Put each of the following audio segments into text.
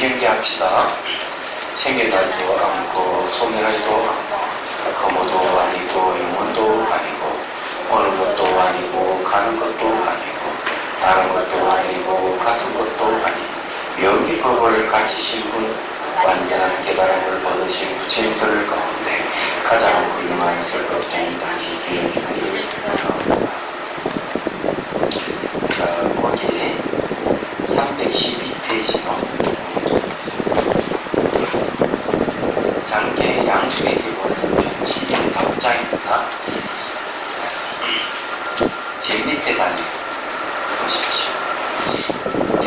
경계합시다. 생계달도 않고 소멸하지도 않고 거모도 아니고 영혼도 아니고 오는 것도 아니고 가는 것도 아니고 다른 것도 아니고 같은 것도 아니고 명기법을 가지신 분, 완전한 깨달음을 얻으신 부처님들 가운데 가장 훌륭한 설법쟁이다 시기를 바랍니다. 거기 312페이지로 장계 양수의 기본 편지 답장입니다. 제일 밑에 단위 보십시오.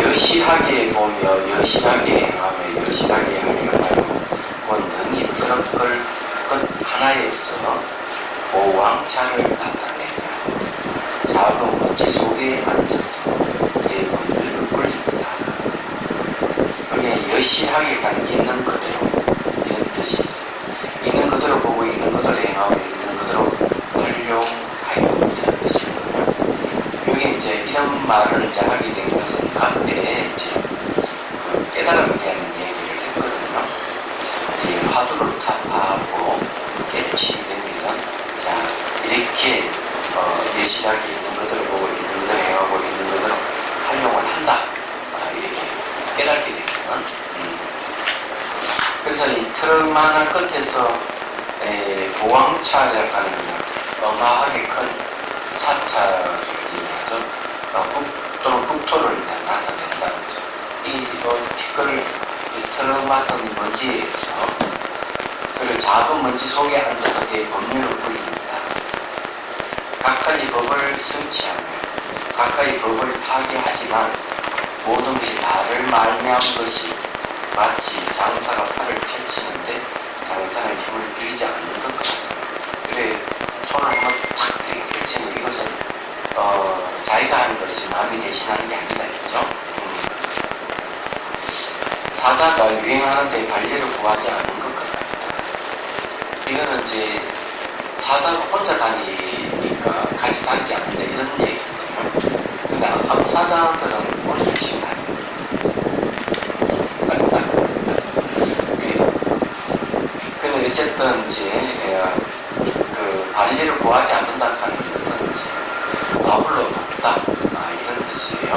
여실하게 보며 여실하게 행하며 여실하게 하려 하고 능히 트럭을 것 하나에서 보왕창을 나타내며 작은 먼지 속에 앉아서 대본들을 굴립니다. 그게 여실하게가 있는 그대로 이런 뜻이 있어요. 있는 그대로 보고 있는 그대로 행하고 있는 그대로 활용하여 이런 뜻이거든요. 이게 이제 이런 말을 이제 하게 된 것은 앞에 이제 깨달음에 대한 얘기를 했거든요. 이 화두를 타파하고 깨치 되면 자 이렇게 여실하게 있는 그대로 보고 있는 그대로 행하고 있는 그대로 활용을 한다. 이렇게 깨닫게 되면 그래서 이 트럭만한 끝에서 보왕차라고 하는 어마하게 큰 사차를 이용해서 또는 국토를 나타낸다는 거죠. 이 티끌을 트럭 맡은 먼지에서 그리고 작은 먼지 속에 앉아서 법률을 굴립니다. 각가지 법을 성취하며 각가지 법을 파괴하지만 모든 것이 나를 말미암은 것이 마치 장사가 팔을 펼치는데 다른 사람의 힘을 빌리지 않는 것 같아요. 그래 손을 한번 탁 펼치는 이것은 자기가 하는 것이 남이 대신하는 게 아니다 했죠. 사사가 유행하는데 관리를 구하지 않는 것 같다. 이거는 이제 사사가 혼자 다니니까 같이 다니지 않는다 이런 얘기거든요. 근데 아무 사사들은 머리를 치고 다닙니다. 근데 어쨌든 이제 그 관리를 구하지 않는다 하는 것은 이제 아울러 높다 이런 뜻이에요.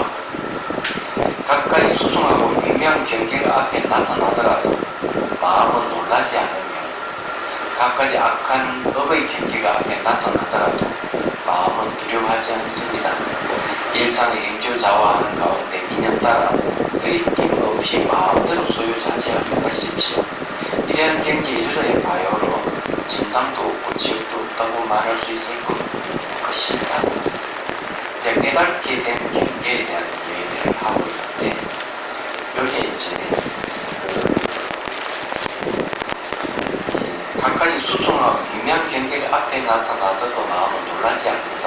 각가지 수승하고 미묘한 경계가 앞에 나타나더라도 마음은 놀라지 않으며 각가지 악한 업의 경계가 앞에 나타나더라도 마음은 두려워하지 않습니다. 일상의 행조자화하는 가운데 인연 따라 그리낌 없이 마음대로 소유자재하며 하십시오. 이러한 경지에 이르러야 바요로 진당도 없고 지옥도 없다고 말할 수 있을 것입니다. 깨닫게 된 경계에 대한 얘기를 하고 있는데 여기에 이제 각가지 수승하고 유명한 경계가 앞에 나타나더라도 마음은 놀라지 않는다.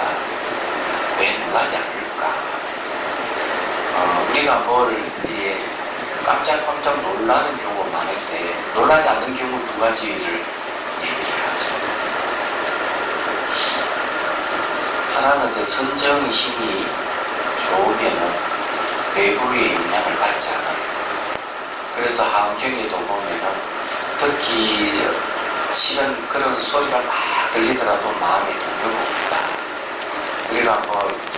왜 놀라지 않을까? 우리가 뭘 깜짝깜짝 놀라는 경우가 많은데 놀라지 않는 경우 두 가지를 얘기를 하죠. 하나는 이제 선정의 힘이 좋으면은 외부의 영향을 받지 않아요. 그래서 한경에도 보면은 듣기 싫은 그런 소리가 막 들리더라도 마음이 드는 겁니다. 우리가 뭐 이렇게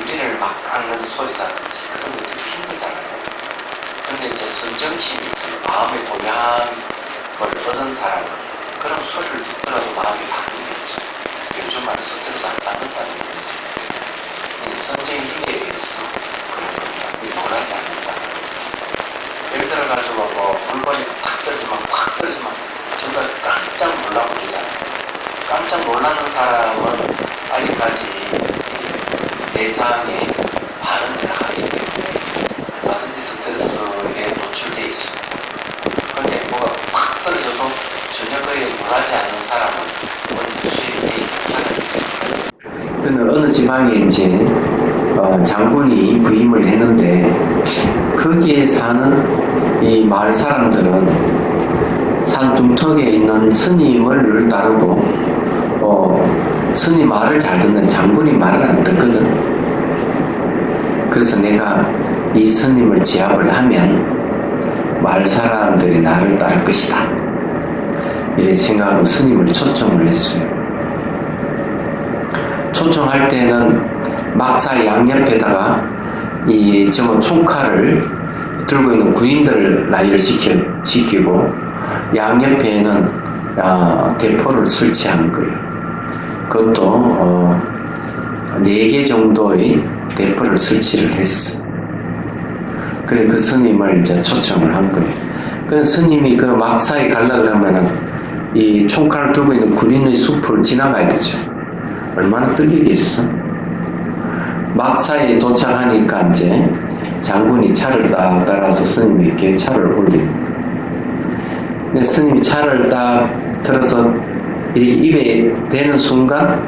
유리를 막 깎는 소리라든지 그런 거 듣기 힘들잖아요. 근데 이제 선정심이 있어요. 마음의 고향을 얻은 사람은 그런 소리를 듣더라도 마음이 바뀌겠죠. 요즘 말에 스트레스 안 받는다는 얘기죠. 선정의 힘에 의해서 그런 겁니다. 놀라지 않는다. 예를 들어가지고 뭐 물건이 탁 떨어지면 확 떨어지면 정말 깜짝 놀라고 그러잖아요. 깜짝 놀라는 사람은 아직까지 대상에 반응을 하기 때문에 얼마든지 스트레스에 노출되어 있습니다. 그런데 뭐가 확 떨어져도 전혀 그에 놀라지 않는 사람은 원수에 있는 사람입니다. 어느 지방에 이제 장군이 부임을 했는데 거기에 사는 이 마을 사람들은 산 둥턱에 있는 스님을 따르고 스님 말을 잘 듣는 장군이 말을 안 듣거든. 그래서 내가 이 스님을 제압을 하면 마을 사람들이 나를 따를 것이다. 이렇게 생각하고 스님을 초청을 했어요. 초청할 때는 막사 양옆에다가 이 총칼을 들고 있는 군인들을 나열을 시키고 양옆에는 대포를 설치한 거예요. 그것도 4개 정도의 대포를 설치를 했어. 그래 그 스님을 이제 초청을 한 거예요. 그 스님이 그 막사에 가려 그러면은 이 총칼을 들고 있는 군인의 숲을 지나가야 되죠. 얼마나 떨리겠어? 막사에 도착하니까 이제 장군이 차를 딱 따라서 스님에게 차를 올리고, 근데 스님이 차를 딱 들어서 이렇게 입에 대는 순간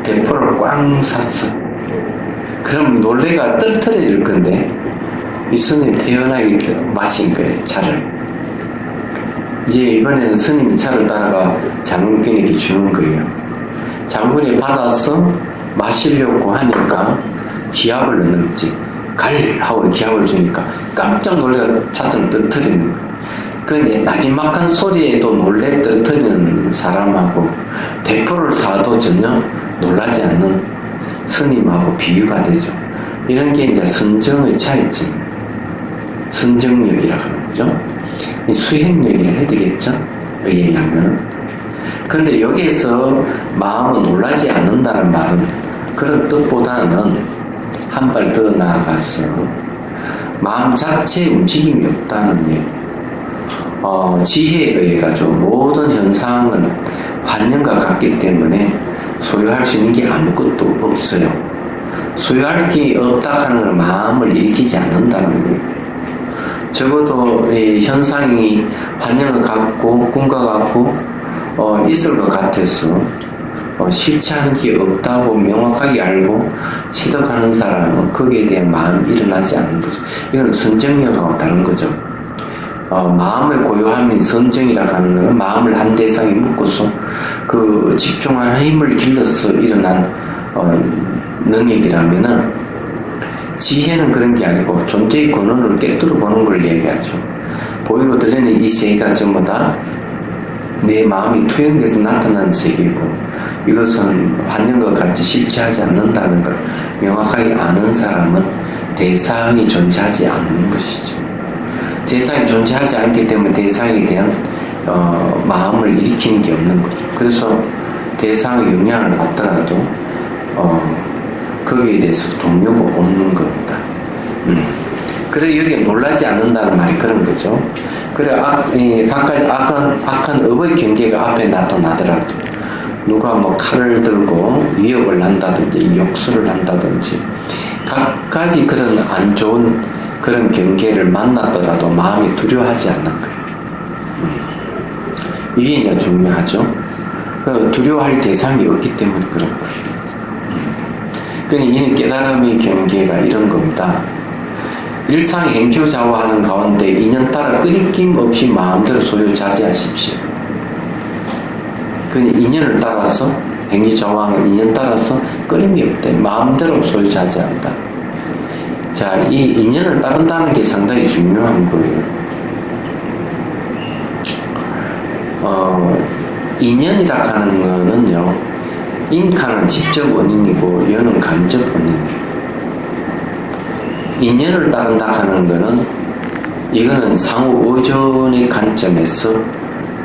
대포를 꽝 쐈어. 그럼 놀래가 떨어뜨릴 건데 이 스님이 태연하게 마신 거예요, 차를. 이제 이번에는 스님이 차를 따라가 장군에게 주는 거예요. 장군이 받아서 마시려고 하니까 기합을 넣었지. 갈! 하고 기합을 주니까 깜짝 놀래가 차를 떨어뜨리는 거예요. 그 나기막한 소리에도 놀래 떨어뜨리는 사람하고 대포를 쏴도 전혀 놀라지 않는 스님하고 비교가 되죠. 이런 게 이제 선정의 차이점, 선정력이라고 하는 거죠. 수행력이라 해야 되겠죠, 의의하면. 그런데 여기에서 마음은 놀라지 않는다는 말은 그런 뜻보다는 한 발 더 나아가서 마음 자체에 움직임이 없다는 얘기. 지혜에 의해 가지고 모든 현상은 환영과 같기 때문에 소유할 수 있는 게 아무것도 없어요. 소유할 게 없다 하는 건 마음을 일으키지 않는다는 거예요. 적어도 이 현상이 환영을 갖고 꿈과 같고 있을 것 같아서 실체하는 게 없다고 명확하게 알고 체득하는 사람은 거기에 대한 마음이 일어나지 않는 거죠. 이건 선정력하고 다른 거죠. 마음을 고요함인 선정이라고 하는 것은 마음을 한 대상에 묶어서 그 집중하는 힘을 길러서 일어난 능력이라면은, 지혜는 그런 게 아니고 존재의 근원을 깨뜨려 보는 걸 얘기하죠. 보이고 들리는 이 세계가 전부 다 내 마음이 투영돼서 나타나는 세계이고, 이것은 환영과 같이 실체하지 않는다는 걸 명확하게 아는 사람은 대상이 존재하지 않는 것이죠. 대상이 존재하지 않기 때문에 대상에 대한 마음을 일으키는 게 없는 거죠. 그래서 대상의 영향을 받더라도 거기에 대해서 동요가 없는 겁니다. 그래서 여기에 놀라지 않는다는 말이 그런 거죠. 그래 각가지 악한 업의 경계가 앞에 나타나더라도, 누가 뭐 칼을 들고 위협을 한다든지 욕설을 한다든지 각가지 그런 안 좋은 그런 경계를 만나더라도 마음이 두려워하지 않는 거예요. 이게 이제 중요하죠. 두려워할 대상이 없기 때문에 그런 거예요. 그러니까 이는 깨달음의 경계가 이런 겁니다. 일상 행주자화하는 가운데 인연 따라 끊임 없이 마음대로 소유자재하십시오. 그러니까 인연을 따라서, 행주자화하는 인연 따라서 끊임이 없다. 마음대로 소유자재한다. 자, 이 인연을 따른다는 게 상당히 중요한 거예요. 인연이라고 하는 거는요, 인카는 직접 원인이고 연은 간접 원인이에요. 인연을 따른다 하는 거는, 이거는 상호 의존의 관점에서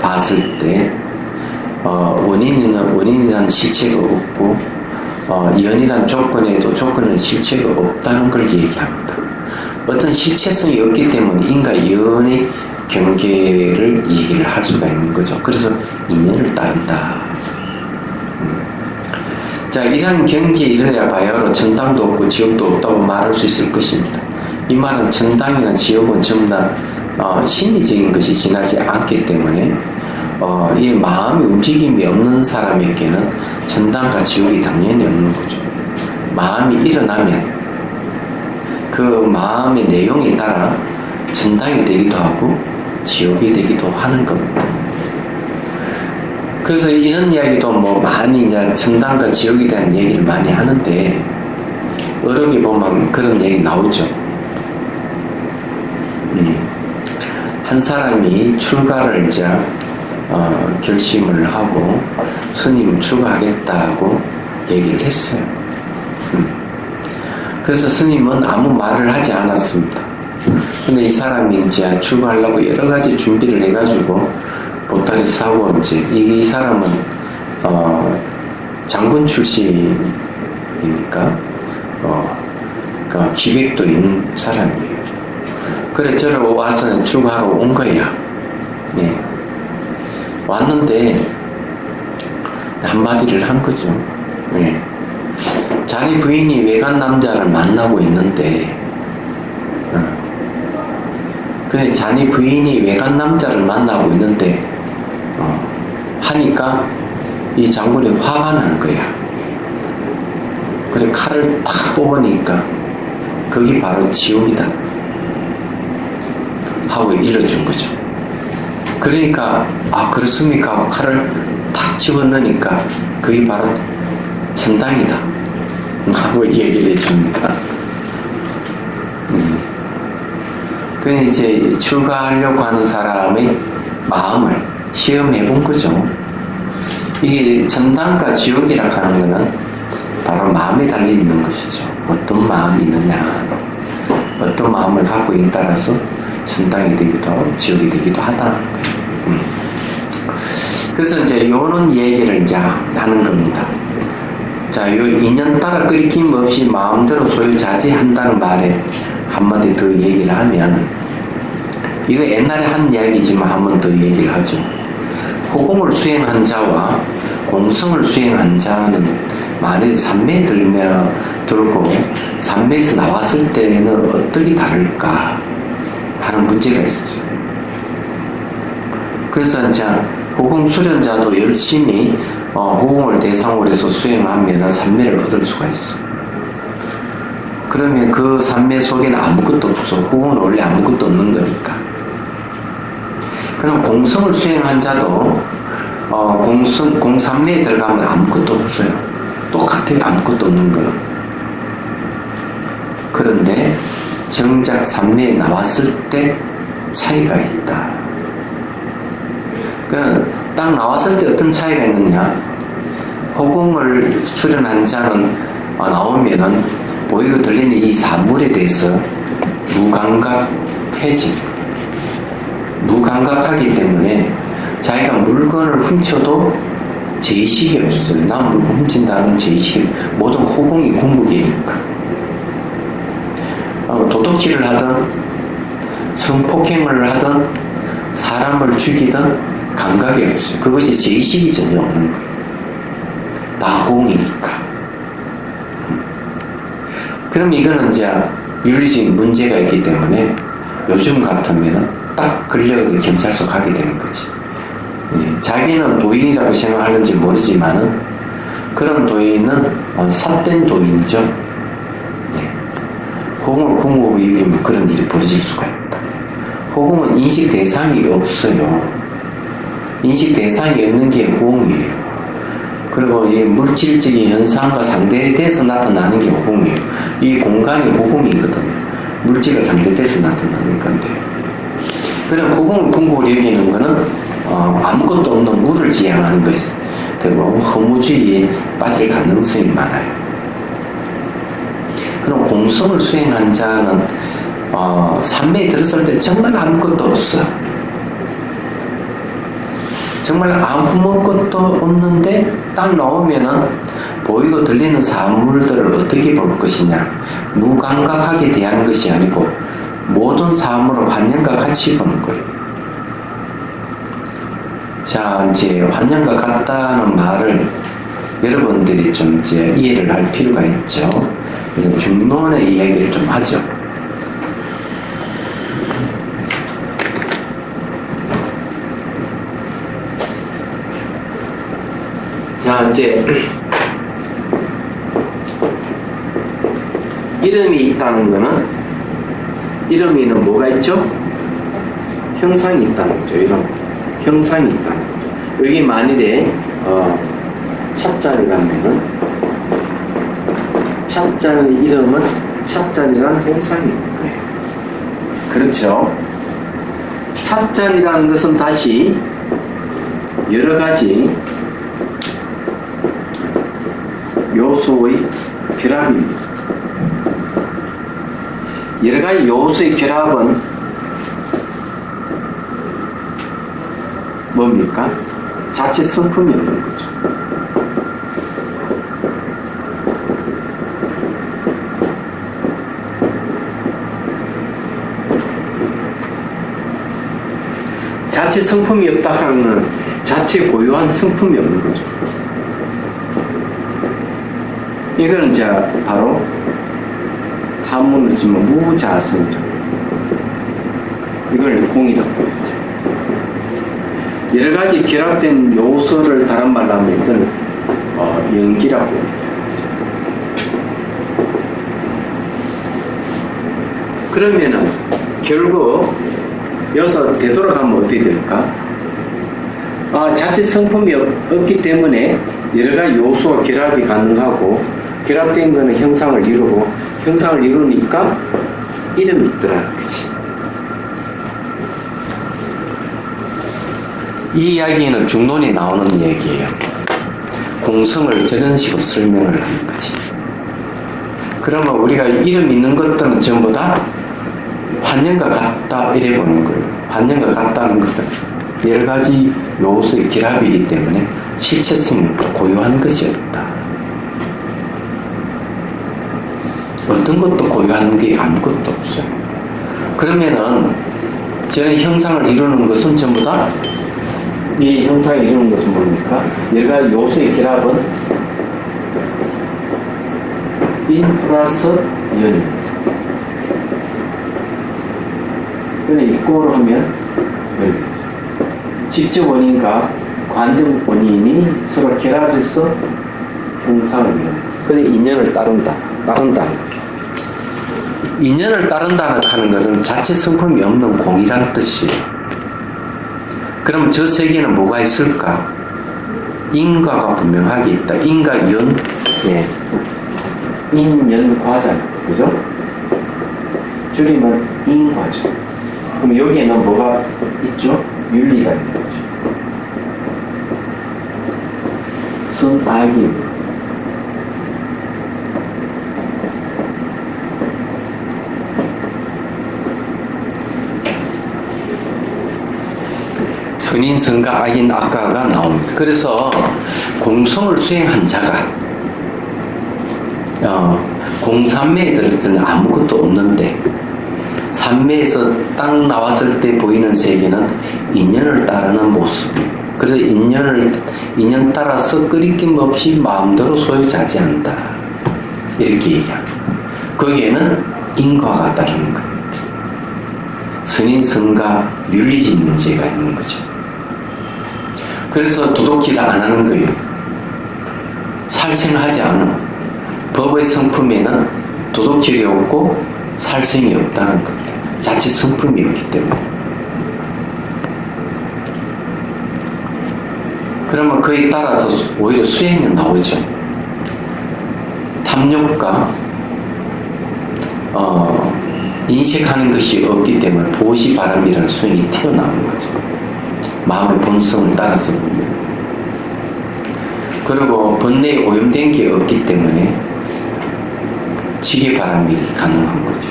봤을 때 원인이라는 실체가 없고 연이라는 조건에도 조건은 실체가 없다는 걸 얘기합니다. 어떤 실체성이 없기 때문에 인과 연의 경계를 얘기를 할 수가 있는 거죠. 그래서 인연을 따른다. 자, 이러한 경지에 이르러야 바야흐로 천당도 없고 지옥도 없다고 말할 수 있을 것입니다. 이 말은 천당이나 지옥은 전부 다 심리적인 것이 지나지 않기 때문에 이 마음의 움직임이 없는 사람에게는 천당과 지옥이 당연히 없는 거죠. 마음이 일어나면 그 마음의 내용에 따라 천당이 되기도 하고 지옥이 되기도 하는 겁니다. 그래서 이런 이야기도 뭐 많이 이제 천당과 지옥에 대한 얘기를 많이 하는데, 어록에 보면 그런 얘기 나오죠. 한 사람이 출가를 이제 결심을 하고 스님 출가하겠다고 얘기를 했어요. 그래서 스님은 아무 말을 하지 않았습니다. 근데 이 사람이 이제 출가하려고 여러 가지 준비를 해가지고 보따리 사고 이제 이 사람은 장군 출신이니까 그러니까 기획도 있는 사람이에요. 그래 저를 와서 출가하러 온 거야. 네. 왔는데 한마디를 한 거죠. 네. 자기 부인이 외간 남자를 만나고 있는데 근데 자기 부인이 외간 남자를 만나고 있는데 하니까 이 장군이 화가 난 거야. 그래 칼을 탁 뽑으니까 거기 바로 지옥이다 하고 일러준 거죠. 그러니까 그렇습니까 하고 칼을 탁 집어넣으니까 그게 바로 천당이다 하고 얘기를 해줍니다. 그래 이제 출가하려고 하는 사람의 마음을 시험해 본 거죠. 이게 천당과 지옥이라 하는 것은 바로 마음에 달려 있는 것이죠. 어떤 마음이 있느냐, 어떤 마음을 갖고 있는 따라서 천당이 되기도 하고 지옥이 되기도 하다는 거예요. 그래서 이제 이런 얘기를 이제 하는 겁니다. 자, 요 인연 따라 끓이김 없이 마음대로 소유자재한다는 말에 한마디 더 얘기를 하면, 이거 옛날에 한 이야기지만 한 번 더 얘기를 하죠. 호공을 수행한 자와 공성을 수행한 자는 만일 산매에 들고 산매에서 나왔을 때는 어떻게 다를까 하는 문제가 있었어요. 그래서 이제 호공 수련자도 열심히 호공을 대상으로 해서 수행하면 산매를 얻을 수가 있어요. 그러면 그 산매 속에는 아무것도 없어. 호공은 원래 아무것도 없는 거니까. 그럼 공성을 수행한 자도 공산매에 들어가면 아무것도 없어요. 똑같아요. 아무것도 없는 거는. 그런데 정작 산매에 나왔을 때 차이가 있다. 그럼 딱 나왔을 때 어떤 차이가 있느냐? 호공을 수련한 자는 나오면은 보이고 들리는 이 사물에 대해서 무감각해진, 무감각하기 때문에 자기가 물건을 훔쳐도 죄의식이 없어요. 난 물건 훔친다는 죄의식이, 모든 호공이 공부기니까. 도둑질을 하든 성폭행을 하든 사람을 죽이든 감각이 없어요. 그것이 죄의식이 전혀 없는 거예요. 다 호공이니까. 그럼 이거는 이제 윤리적인 문제가 있기 때문에 요즘 같으면 딱 걸려서 경찰서 가게 되는 거지. 자기는 도인이라고 생각하는지 모르지만은 그런 도인은 삿된 도인이죠. 호공을 궁으로 이기면 그런 일이 벌어질 수가 있다. 호공은 인식 대상이 없어요. 인식 대상이 없는 게 호공이에요. 그리고 이 물질적인 현상과 상대돼서 나타나는 게 호공이에요. 이 공간이 호공이거든요. 물질과 상대돼서 나타나는 건데. 그럼 호공을 궁극으로 여기는 거는 아무것도 없는 물을 지향하는 것이 되고 허무주의에 빠질 가능성이 많아요. 그럼 공성을 수행한 자는 산매에 들었을 때 정말 아무것도 없어. 정말 아무것도 없는데 딱 나오면은 보이고 들리는 사물들을 어떻게 볼 것이냐, 무감각하게 대하는 것이 아니고 모든 사물을 환영과 같이 보는 거예요. 자, 이제 환영과 같다는 말을 여러분들이 좀 이제 이해를 할 필요가 있죠. 중론의 이야기를 좀 하죠. 자, 이제 이름이 있다는 거는, 이름에는 뭐가 있죠? 형상이 있다는 거죠. 이름. 형상이 있다는 거죠. 여기 만일에 찻잔이라면은 찻잔의 이름은 찻잔이라는 형상이 있는 거예요. 그렇죠? 찻자리라는 것은 다시 여러 가지 요소의 결합입니다. 여러 가지 요소의 결합은 뭡니까? 자체 성품이 없는 거죠. 자체 성품이 없다 하는 자체 고유한 성품이 없는 거죠. 이거는 자 바로 한문으로 치면 무자성이죠. 이걸 공이라고 하죠. 여러 가지 결합된 요소를 다른 말로 하면 이건 연기라고 합니다. 그러면은 결국 여기서 되돌아가면 어떻게 될까? 자체 성품이 없기 때문에 여러 가지 요소와 결합이 가능하고 결합된 거는 형상을 이루고 형상을 이루니까 이름이 있더라. 그치? 이 이야기는 중론이 나오는 얘기예요. 공성을 저런 식으로 설명을 하는 거지. 그러면 우리가 이름 있는 것들은 전부 다 환영과 같다 이래 보는 거예요. 환영과 같다는 것은 여러 가지 요소의 결합이기 때문에 실체성이 없다, 고유한 것이 없다. 어떤 것도 고유한 게 아무것도 없어요. 그러면은 저는 형상을 이루는 것은 전부 다 이 형상을 이루는 것은 뭡니까? 여러 가지 요소의 결합은 인 플러스 연입니다. 그래서 이꼴을 하면 직접 원인과 관적 원인이 서로 결합해서 형상을 이룬다. 그래서 인연을 따른다. 인연을 따른다는 하는 것은 자체 성품이 없는 공이라는 뜻이에요. 그럼 저 세계는 뭐가 있을까? 인과가 분명하게 있다. 인과 연, 예. 인연과잖아. 그죠? 줄이면 인과죠. 그럼 여기에는 뭐가 있죠? 윤리가 있는 거죠. 선악이 선인, 선과, 악인, 악과가 나옵니다. 그래서 공성을 수행한 자가 공산매에 들었을 때는 아무것도 없는데 산매에서 딱 나왔을 때 보이는 세계는 인연을 따르는 모습이에요. 그래서 인연 따라서 끄리낌 없이 마음대로 소유자지 않는다. 이렇게 얘기합니다. 거기에는 인과가 따르는 겁니다. 선인, 선과, 윤리적 문제가 있는 거죠. 그래서 도덕질을 안 하는 거예요. 살생하지 않은 법의 성품에는 도덕질이 없고 살생이 없다는 겁니다. 자체 성품이 없기 때문에. 그러면 그에 따라서 오히려 수행은 나오죠. 탐욕과 인식하는 것이 없기 때문에 보시바람이라는 수행이 튀어나오는 거죠. 마음의 본성을 따라서 보면. 그리고 번뇌에 오염된 게 없기 때문에 지게바람일이 가능한 거죠.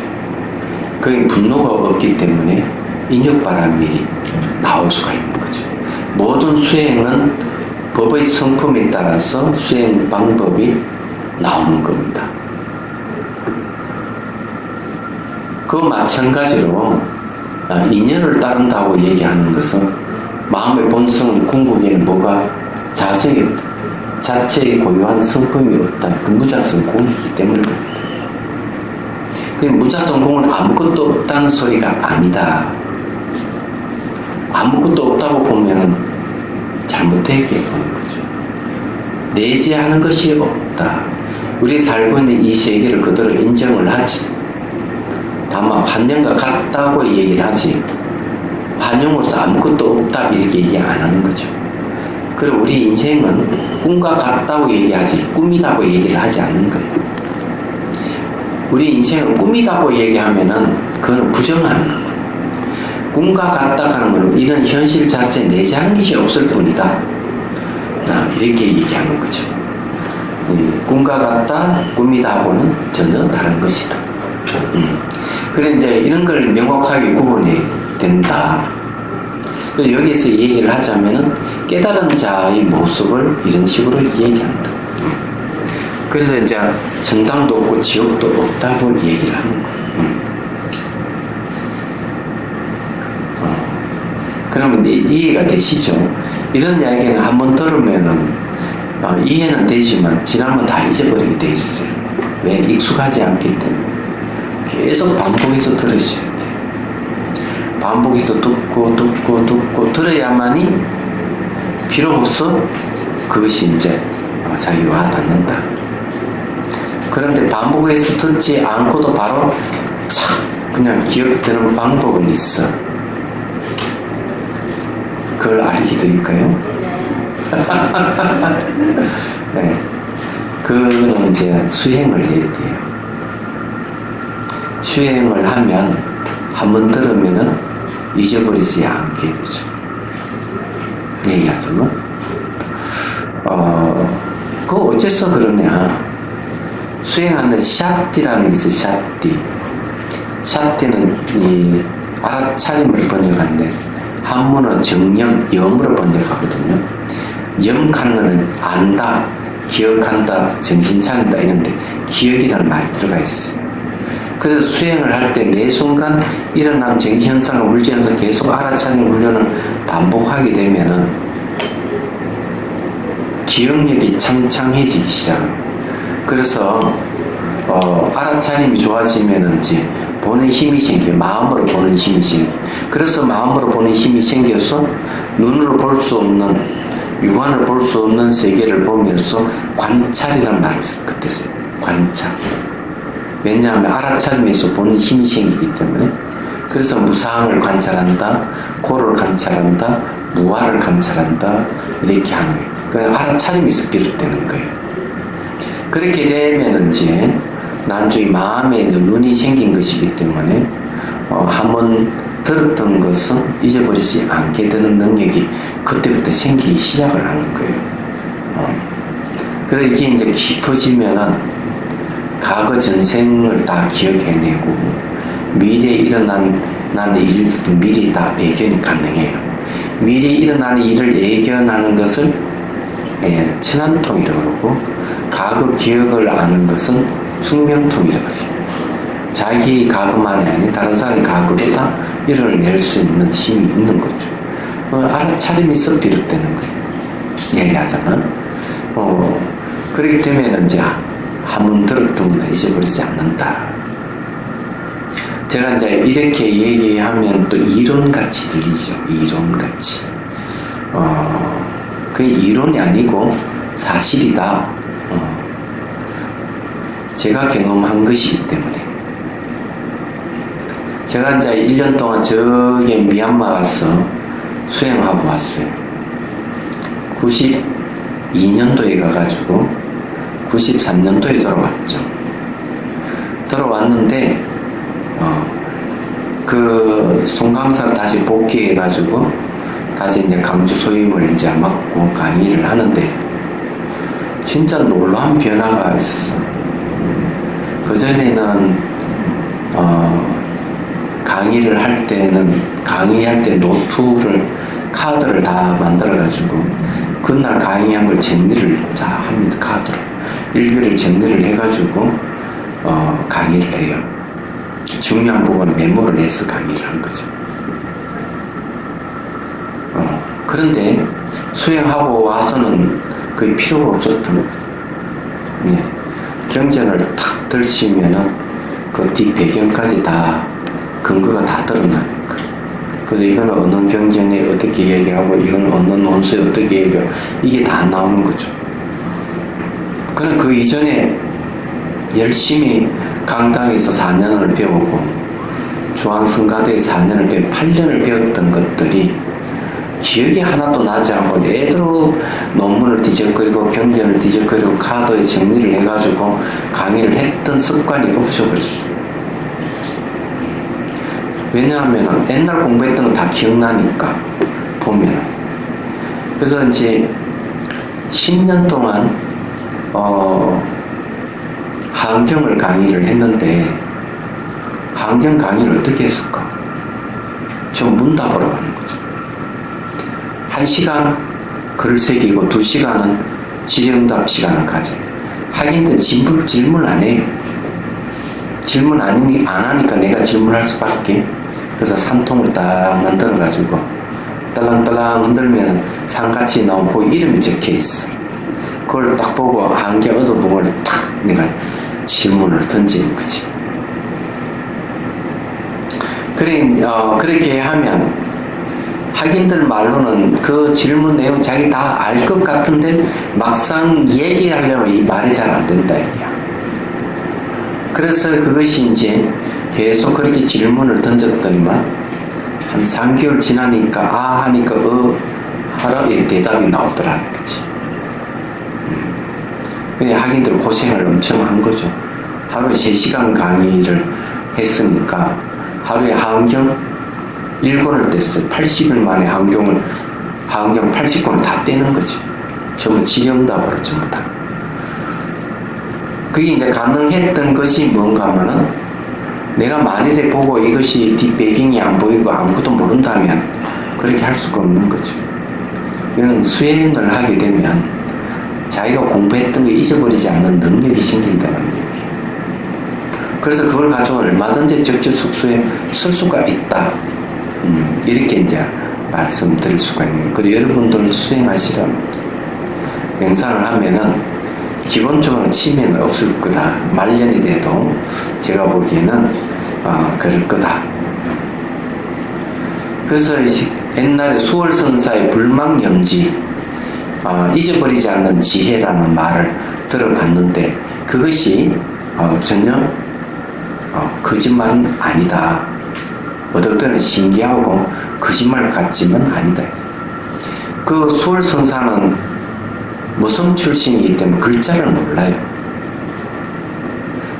거기 분노가 없기 때문에 인욕바람일이 나올 수가 있는 거죠. 모든 수행은 법의 성품에 따라서 수행 방법이 나오는 겁니다. 그 마찬가지로 인연을 따른다고 얘기하는 것은 마음의 본성의 궁극에는 뭐가 자성이 자체의 고유한 성품이 없다. 그 무자성 공이기 때문에 그렇다. 무자성 공은 아무것도 없다는 소리가 아니다. 아무것도 없다고 보면 잘못되게 보는 거죠. 내재하는 것이 없다. 우리 살고 있는 이 세계를 그대로 인정을 하지. 다만 환영과 같다고 얘기를 하지. 환영으로서 아무것도 없다 이렇게 얘기 안 하는 거죠. 그리고 우리 인생은 꿈과 같다고 얘기하지 꿈이라고 얘기를 하지 않는 거예요. 우리 인생은 꿈이라고 얘기하면은 그거는 부정하는 거고 꿈과 같다 하는 건 이런 현실 자체 내재하는 것이 없을 뿐이다. 이렇게 얘기하는 거죠. 꿈과 같다, 꿈이다 하고는 전혀 다른 것이다. 그래 이제 이런 걸 명확하게 구분해야 된다. 그래서 여기에서 얘기를 하자면은 깨달은 자의 모습을 이런 식으로 얘기한다. 그래서 이제 천당도 없고 지옥도 없다고 얘기를 하는 거예요. 그러면 이해가 되시죠? 이런 이야기는 한번 들으면은 이해는 되지만 지나면 다 잊어버리게 돼 있어요. 왜? 익숙하지 않기 때문에. 계속 반복해서 들으셔야 돼요. 반복해서 듣고 들어야만이 비로소 그것이 이제 자기 와닿는다. 그런데 반복해서 듣지 않고도 바로 착 그냥 기억되는 방법은 있어. 그걸 알게 드릴까요? 네. 그거는 이제 수행을 해야 돼요. 수행을 하면 한번 들으면은 잊어버리지 않게 되죠. 얘기하자면 그거 어째서 그러냐. 수행하는 샤띠라는 게 있어요. 샤띠는 이 알아차림을 번역하는데 한문은 정념, 염으로 번역하거든요. 염하는 거는 안다, 기억한다, 정신 차린다 이런데 기억이라는 말이 들어가 있어요. 그래서 수행을 할 때 매 순간 일어난 정신현상을 물질현상 계속 알아차리는 훈련을 반복하게 되면은 기억력이 창창해지기 시작해요. 그래서 알아차림이 좋아지면은 이제 보는 힘이 생겨, 마음으로 보는 힘이 생겨. 그래서 마음으로 보는 힘이 생겨서 눈으로 볼 수 없는, 육안으로 볼 수 없는 세계를 보면서 관찰이라는 말을 그때 써요. 관찰. 왜냐하면 알아차림에서 보는 힘이 생기기 때문에. 그래서 무상을 관찰한다, 고를 관찰한다, 무아를 관찰한다, 이렇게 하는 거예요. 그 알아차림에서 비롯되는 거예요. 그렇게 되면 이제 나중에 마음에 눈이 생긴 것이기 때문에 한번 들었던 것은 잊어버리지 않게 되는 능력이 그때부터 생기기 시작을 하는 거예요. 그래서 이게 이제 깊어지면은 과거 전생을 다 기억해내고 미래에 일어난 일들도 미래에 다 예견이 가능해요. 미래에 일어나는 일을 예견하는 것을 천안통이라고 그러고 과거 기억을 아는 것은 숙명통이라고 그래요. 자기 과거만이 아닌 다른 사람의 과거도 다 일어낼 수 있는 힘이 있는 거죠. 알아차림에서 비롯되는 거예요. 얘기하자면. 그렇기 때문에 이제 한번 들었던 건 잊어버리지 않는다. 제가 이제 이렇게 얘기하면 또 이론같이 들리죠. 이론같이. 그게 이론이 아니고 사실이다. 제가 경험한 것이기 때문에. 제가 이제 1년 동안 저기 미얀마 가서 수행하고 왔어요. 92년도에 가가지고 93년도에 돌아왔죠. 돌아왔는데 그 송강사를 다시 복귀해가지고 다시 이제 강주 소임을 이제 맡고 강의를 하는데 진짜 놀라운 변화가 있었어. 그전에는 강의를 할 때는 강의할 때 노트를 카드를 다 만들어가지고 그날 강의한 걸 정리를 다 합니다. 카드로 일일이 정리를 해가지고 강의를 해요. 중요한 부분은 메모를 해서 강의를 한 거죠. 그런데 수행하고 와서는 거의 필요가 없었던 거예요. 네. 경전을 탁 들시면은 그 뒷 배경까지 다 근거가 다 드러나는 거예요. 그래서 이거는 어느 경전에 어떻게 얘기하고 이건 어느 논수에 어떻게 얘기하고 이게 다 나오는 거죠. 그럼 그 이전에 열심히 강당에서 4년을 배우고 중앙성가대에서 4년을 배우고 8년을 배웠던 것들이 기억이 하나도 나지 않고 내대로 논문을 뒤적거리고 경전을 뒤적거리고 카드에 정리를 해가지고 강의를 했던 습관이 없어버렸어요. 왜냐하면 옛날 공부했던 건 다 기억나니까, 보면. 그래서 이제 10년 동안, 하은경을 강의를 했는데, 하은경 강의를 어떻게 했을까? 좀 문답으로 가는 거죠. 1시간 글을 새기고 2시간은 질의응답 시간을 가져요. 학인들 질문 안 해요. 질문 안 하니까 내가 질문할 수밖에. 그래서 3통을 딱 만들어가지고 딸랑딸랑 흔들면 상같이 나온 그 이름이 적혀 있어. 그걸 딱 보고 한개 얻어보고 탁 내가 질문을 던지는 거지. 그렇게 하면 학인들 말로는 그 질문 내용 자기 다 알 것 같은데 막상 얘기하려면 이 말이 잘 안 된다 이게야. 그래서 그것이 이제 계속 그렇게 질문을 던졌더니만 한 3개월 지나니까 하니까 하라 이 대답이 나오더라는 거지. 학인들 고생을 엄청 한 거죠. 하루에 3시간 강의를 했으니까 하루에 하은경 1권을 뗐어요. 80일 만에 하은경 80권을 다 떼는 거지. 전부 질의응답으로 전부 다. 그게 이제 가능했던 것이 뭔가 하면은 내가 만일에 보고 이것이 뒷배경이 안 보이고 아무것도 모른다면 그렇게 할 수가 없는 거죠. 이런 수행을 하게 되면 자기가 공부했던 거 잊어버리지 않는 능력이 생긴다는 얘기예요. 그래서 그걸 가지고 얼마든지 적재숙소에 쓸 수가 있다. 이렇게 이제 말씀드릴 수가 있는. 그리고 여러분들 수행하시라면 명상을 하면은 기본적으로 치매는 없을 거다. 말년이 돼도 제가 보기에는 그럴 거다. 그래서 옛날에 수월선사의 불망염지 잊어버리지 않는 지혜라는 말을 들어봤는데 그것이 전혀 거짓말은 아니다. 어떨 때는 신기하고 거짓말 같지만 아니다. 그 수월선사는 무성 출신이기 때문에 글자를 몰라요.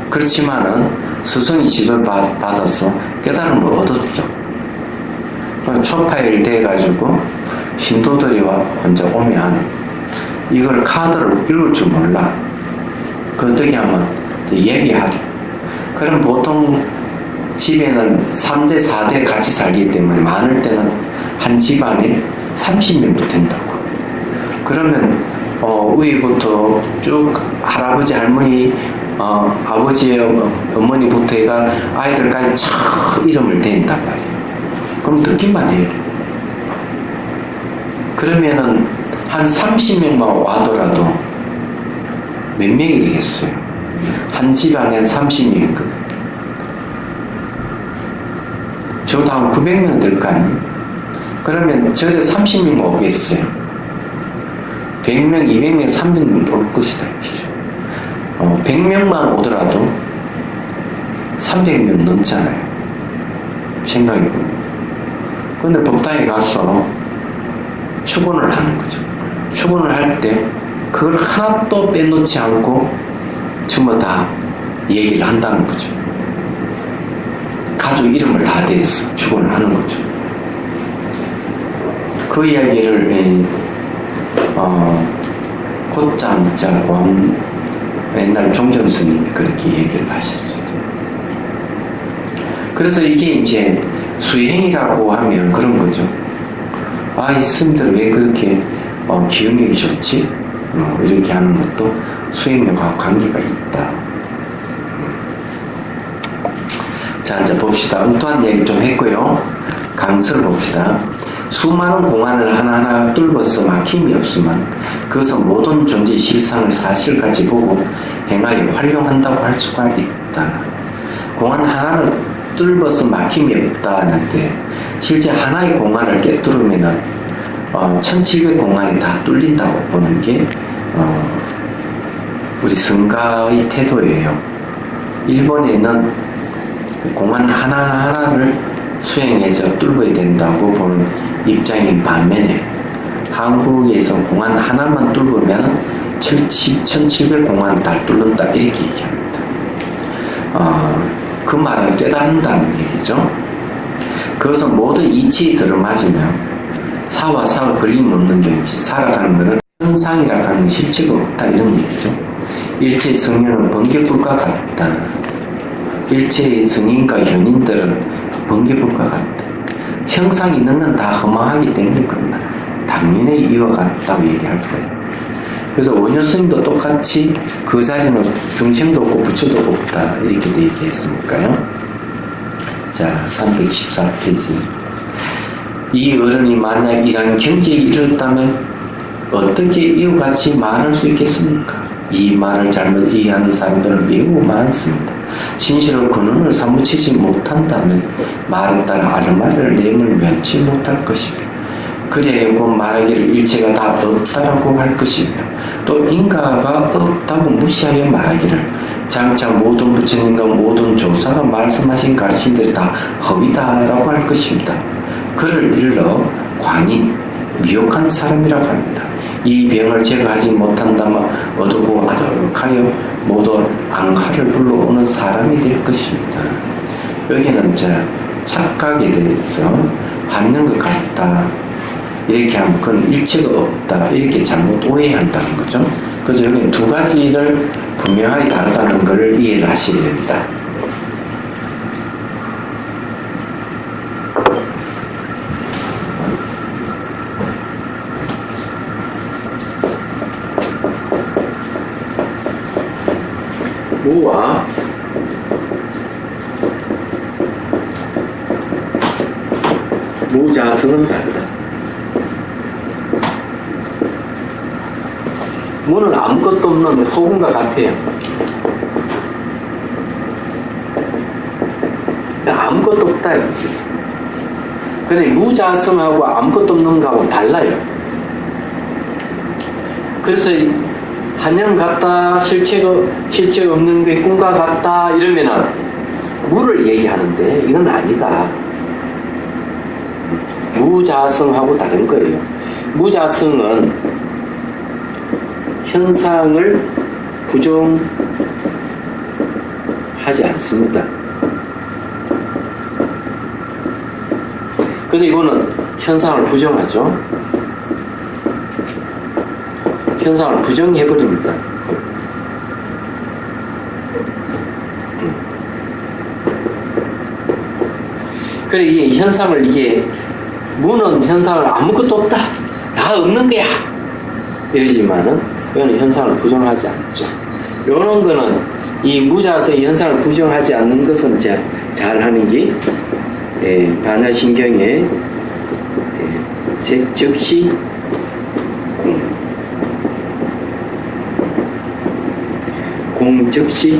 그렇지만은 스승이 지도를 받아서 깨달음을 얻었죠. 초파일 돼가지고 신도들이 혼자 오면 이걸 카드를 읽을 줄 몰라. 그 어떻게 하면 얘기하래. 그럼 보통 집에는 3대, 4대 같이 살기 때문에 많을 때는 한 집안에 30명도 된다고. 그러면 위부터 쭉 할아버지, 할머니, 아버지, 어머니부터 해가 아이들까지 촥 이름을 댄단 말이에요. 그럼 듣기만 해요. 그러면은 한 30명만 와더라도 몇 명이 되겠어요? 한 집안에 한 30명이거든. 저도 한 900명 될 거 아니에요? 그러면 절에 30명 오겠어요. 100명, 200명, 300명 올 것이다. 100명만 오더라도 300명 넘잖아요. 생각해보면. 근데 법당에 가서 축원을 하는 거죠. 축원을 할 때 그걸 하나도 빼놓지 않고 전부 다 얘기를 한다는 거죠. 가족 이름을 다 대서 축원을 하는 거죠. 그 이야기를 곧잠자 옛날 종전 스님이 그렇게 얘기를 하셨죠. 그래서 이게 이제 수행이라고 하면 그런 거죠. 이 스님들 왜 그렇게 기억력이 좋지? 이렇게 하는 것도 수행력과 관계가 있다. 자, 이제 봅시다. 엉뚱한 얘기 좀 했고요. 강서를 봅시다. 수많은 공안을 하나하나 뚫어서 막힘이 없으면 그것은 모든 존재의 실상을 사실같이 보고 행하여 활용한다고 할 수가 있다. 공안 하나를 뚫어서 막힘이 없다는데 실제 하나의 공안을 깨뚫으면은 1700 공안이 다 뚫린다고 보는 게 우리 성가의 태도예요. 일본에는 공안 하나하나를 수행해서 뚫어야 된다고 보는 입장인 반면에 한국에서 공안 하나만 뚫으면 1700 공안 다 뚫는다 이렇게 얘기합니다. 그 말은 깨닫는다는 얘기죠. 그것은 모든 이치에 들어맞으면 사와 사가 걸림없는 경지, 살아가는 것은 현상이라고 하는 실체가 없다 이런 얘기죠. 일체 성녀는 번개불과 같다. 일체의 성인과 현인들은 번개불과 같다. 형상이 있는 건 다 허망하기 때문에 그런다. 당연히 이와 같다고 얘기할 거예요. 그래서 원효 스님도 똑같이 그 자리는 중심도 없고 부처도 없다 이렇게 돼 얘기했으니까요. 자, 314페이지. 이 어른이 만약 이러한 경지에 이르렀다면 어떻게 이와 같이 말할 수 있겠습니까? 이 말을 잘못 이해하는 사람들은 매우 많습니다. 진실을 근원을 사무치지 못한다면 말에 따라 아르마리를 내물 면치 못할 것이며 그래야 곧 말하기를 일체가 다 없다라고 할 것이며 또 인가가 없다고 무시하여 말하기를 장차 모든 부처님과 모든 조사가 말씀하신 가르침들이 다 허위다라고 할 것입니다. 그를 일러 광인, 미혹한 사람이라고 합니다. 이 병을 제거하지 못한다면 어두고 아득하여 모두 앙하를 불러오는 사람이 될 것입니다. 여기는 착각에 대해서 받는 것 같다 이렇게 하면 그건 일체가 없다 이렇게 잘못 오해한다는 거죠. 그래서 여기는 두 가지를 분명하게 다르다는 것을 이해를 하셔야 됩니다. 무와 무자성은 다르다. 무는 아무것도 없는 허공과 같아요. 아무것도 없다. 근데 무자성하고 아무것도 없는 거하고 달라요. 그래서 한영 같다, 실체가 없는 게 꿈과 같다 이러면은 무를 얘기하는데 이건 아니다. 무자성하고 다른 거예요. 무자성은 현상을 부정하지 않습니다. 근데 이거는 현상을 부정하죠. 현상을 부정해버립니다. 그래, 이 현상을 무는 현상을 아무것도 없다. 다 없는 거야. 이러지만은, 이거는 현상을 부정하지 않죠. 이런 거는, 이 무자성의 현상을 부정하지 않는 것은 잘 하는 게, 반야신경의 즉시 공즉시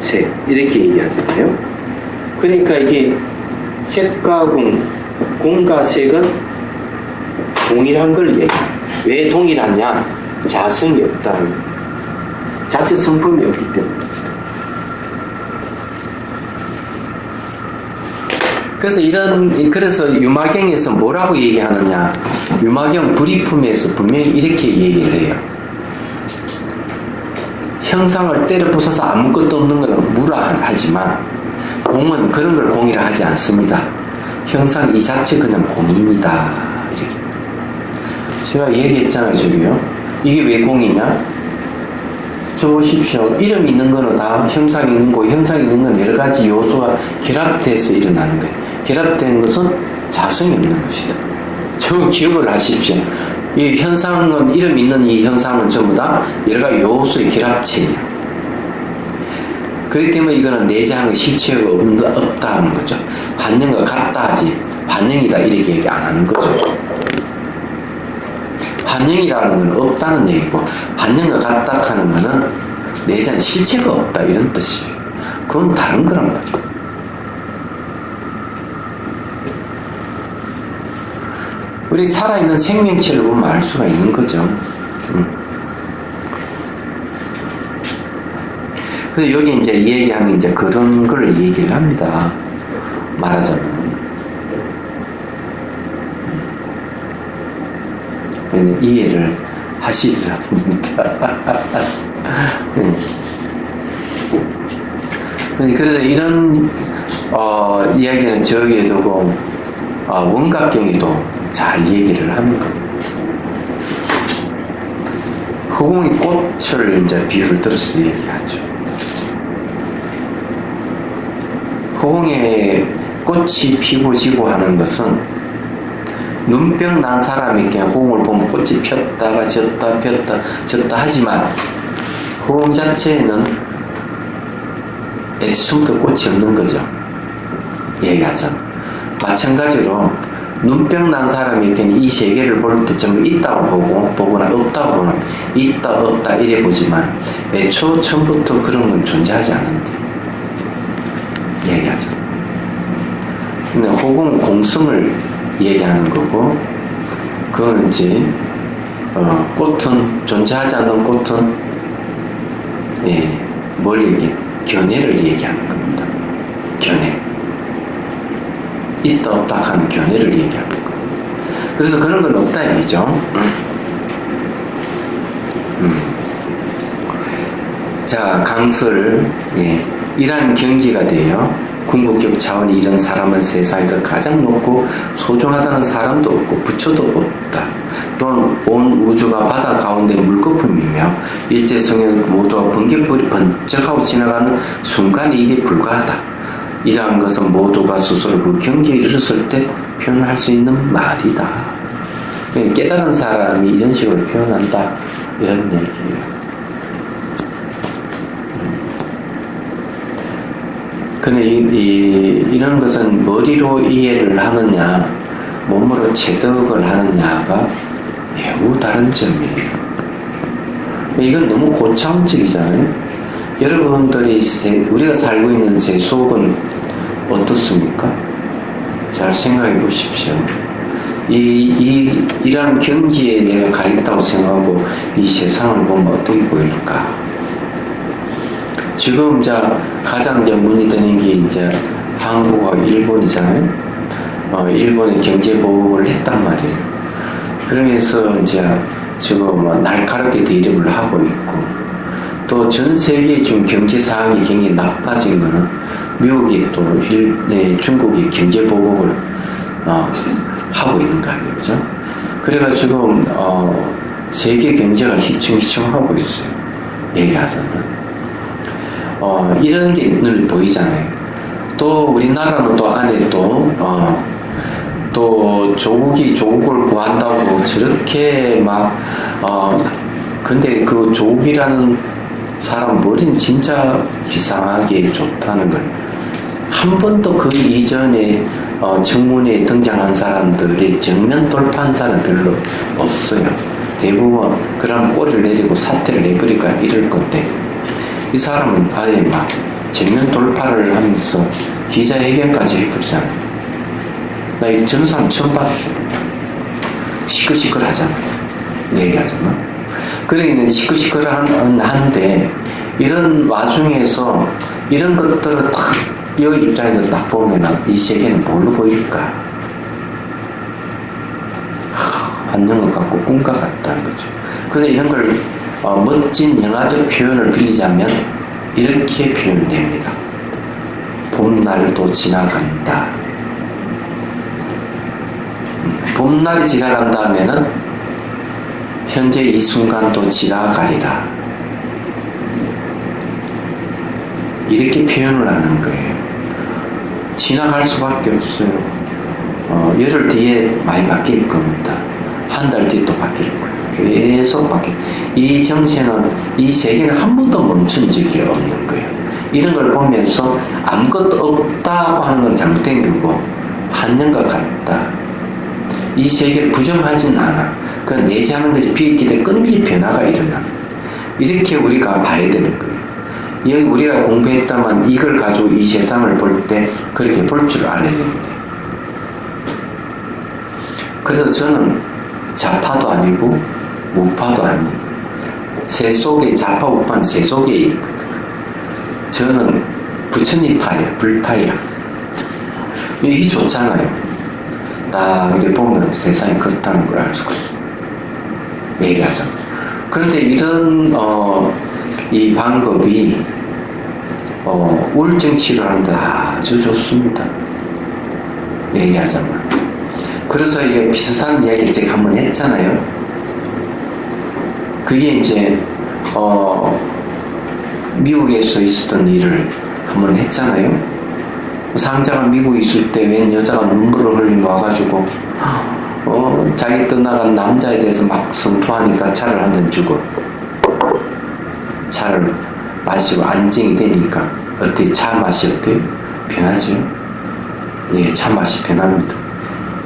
색 이렇게 얘기하잖아요. 그러니까 이게 색과 공과 색은 동일한 걸 얘기해요. 왜 동일하냐? 자성이 없다. 자체 성품이 없기 때문에. 그래서 유마경에서 뭐라고 얘기하느냐? 유마경 불이품에서 분명히 이렇게 얘기를 해요. 형상을 때려 부숴서 아무것도 없는 것은 무라하지만 공은 그런 걸 공이라 하지 않습니다. 형상 이 자체 그냥 공입니다. 이렇게. 제가 얘기했잖아요, 저기요. 이게 왜 공이냐? 저 보십시오. 이름 있는 거는 다 형상이 있는 거고, 형상이 있는 건 여러 가지 요소가 결합돼서 일어나는 거예요. 결합된 것은 자성이 없는 것이다. 저 기억을 하십시오. 이 현상은, 이름 있는 이 현상은 전부 다 여러 가지 요소의 결합체예요. 그렇기 때문에 이거는 내재하는 실체가 없다 하는 거죠. 반영과 같다 하지, 반영이다 이렇게 얘기 안 하는 거죠. 반영이라는 건 없다는 얘기고, 반영과 같다 하는 거는 내재하는 실체가 없다 이런 뜻이에요. 그건 다른 거란 거죠. 우리 살아있는 생명체를 보면 알 수가 있는 거죠. 그래서 여기 이제 얘기하는 이제 그런 걸 얘기를 합니다. 말하자면. 이해를 하시리라 합니다. 네. 그래서 이런 이야기는 저기에 두고 원각경이도 잘 얘기를 하는 겁니다. 허공이 꽃을 이제 비유를 들어서 얘기하죠. 허공에 꽃이 피고 지고 하는 것은 눈병 난 사람에게 허공을 보면 꽃이 폈다가 졌다 폈다 졌다 하지만 허공 자체에는 애초부터 꽃이 없는 거죠. 얘기하죠. 마찬가지로 눈병 난 사람에게는 이 세계를 볼 때 전부 있다고 보거나 없다고 보는 있다 없다 이래 보지만 애초 처음부터 그런 건 존재하지 않는데 얘기하죠. 근데 허공은 공성을 얘기하는 거고 그거는 이제 꽃은 존재하지 않는 꽃은 뭘 얘기해? 견해를 얘기하는 겁니다. 견해. 있다 없다 하는 견해를 얘기하는 거예요. 그래서 그런 건 없다 얘기죠. 자, 강설 이러한 경지가 돼요. 궁극적 차원이 이런 사람은 세상에서 가장 높고 소중하다는 사람도 없고 부처도 없다. 또한 온 우주가 바다 가운데 물거품이며 일제성형 모두가 번개불이 번쩍하고 지나가는 순간의 일에 불과하다. 이러한 것은 모두가 스스로 그 경지에 이르렀을 때 표현할 수 있는 말이다. 깨달은 사람이 이런 식으로 표현한다. 이런 얘기예요. 근데 이런 것은 머리로 이해를 하느냐, 몸으로 체득을 하느냐가 매우 다른 점이에요. 이건 너무 고차원적이잖아요. 여러분들이 우리가 살고 있는 제 속은 어떻습니까? 잘 생각해 보십시오. 이러한 경지에 내가 가 있다고 생각하고 이 세상을 보면 어떻게 보일까? 지금 가장 문의 되는 게 이제 한국과 일본이잖아요. 일본의 경제 보복을 했단 말이에요. 그러면서 이제 지금 날카롭게 대립을 하고 있고, 또 전 세계 지금 경제 상황이 굉장히 나빠진 거는 미국이 또 중국이 경제 보복을 하고 있는 거 아니에요, 그죠? 그래가지고 세계 경제가 휘청휘청하고 있어요. 얘기하던데. 이런 게 늘 보이잖아요. 또 우리나라는 또 안에 또 조국이 조국을 구한다고 저렇게 근데 그 조국이라는 사람 머리는 진짜 이상하게 좋다는 걸. 한 번도 그 이전에 청문회에 등장한 사람들이 정면 돌파한 사람 별로 없어요. 대부분 그런 꼬리를 내리고 사퇴를 해버리고 이럴 건데, 이 사람은 아예 정면 돌파를 하면서 기자회견까지 해버리잖아요. 나 저런 사람 처음 봤어요. 시끌시끌 하잖아. 얘기하잖아. 그러기는 시끌시끌 한데, 이런 와중에서 이런 것들을 딱, 여기 입장에서 딱 보면 이 세계는 뭘로 보일까? 앉는 것 같고 꿈과 같다는 거죠. 그래서 이런 걸 멋진 영화적 표현을 빌리자면 이렇게 표현됩니다. 봄날도 지나간다. 봄날이 지나간다 하면은 현재 이 순간도 지나가리라. 이렇게 표현을 하는 거예요. 지나갈 수밖에 없어요. 열흘 뒤에 많이 바뀔 겁니다. 한 달 뒤에 또 바뀔 거예요. 계속 바뀌어. 이 정세는, 이 세계는 한 번도 멈춘 적이 없는 거예요. 이런 걸 보면서 아무것도 없다고 하는 건 잘못된 거고, 한년과 같다. 이 세계를 부정하진 않아. 그건 내재하는 것이 비있기 때문에 끊임없이 변화가 일어나. 이렇게 우리가 봐야 되는 거예요. 여기 우리가 공부했다만 이걸 가지고 이 세상을 볼 때 그렇게 볼 줄 알아야 됩니다. 그래서 저는 좌파도 아니고 우파도 아니고, 새 속에 좌파 우파는 새 속에 있거든. 저는 부처님파야, 불파야. 이게 좋잖아요. 딱 이렇게 보면 세상이 그렇다는 걸 알 수가 있어요. 얘기하죠. 그런데 이런 이 방법이 우울증 치료하는데 아주 좋습니다. 얘기하자면. 그래서 이게 비슷한 이야기 제가 한번 했잖아요. 그게 이제 미국에서 있었던 일을 한번 했잖아요. 상자가 미국에 있을 때 웬 여자가 눈물을 흘리며 와가지고 자기 떠나간 남자에 대해서 막 성토하니까 차를 한 잔 주고 차를 마시고 안정이 되니까 어때? 차 맛이 어때요? 변하죠? 예, 차 맛이 변합니다.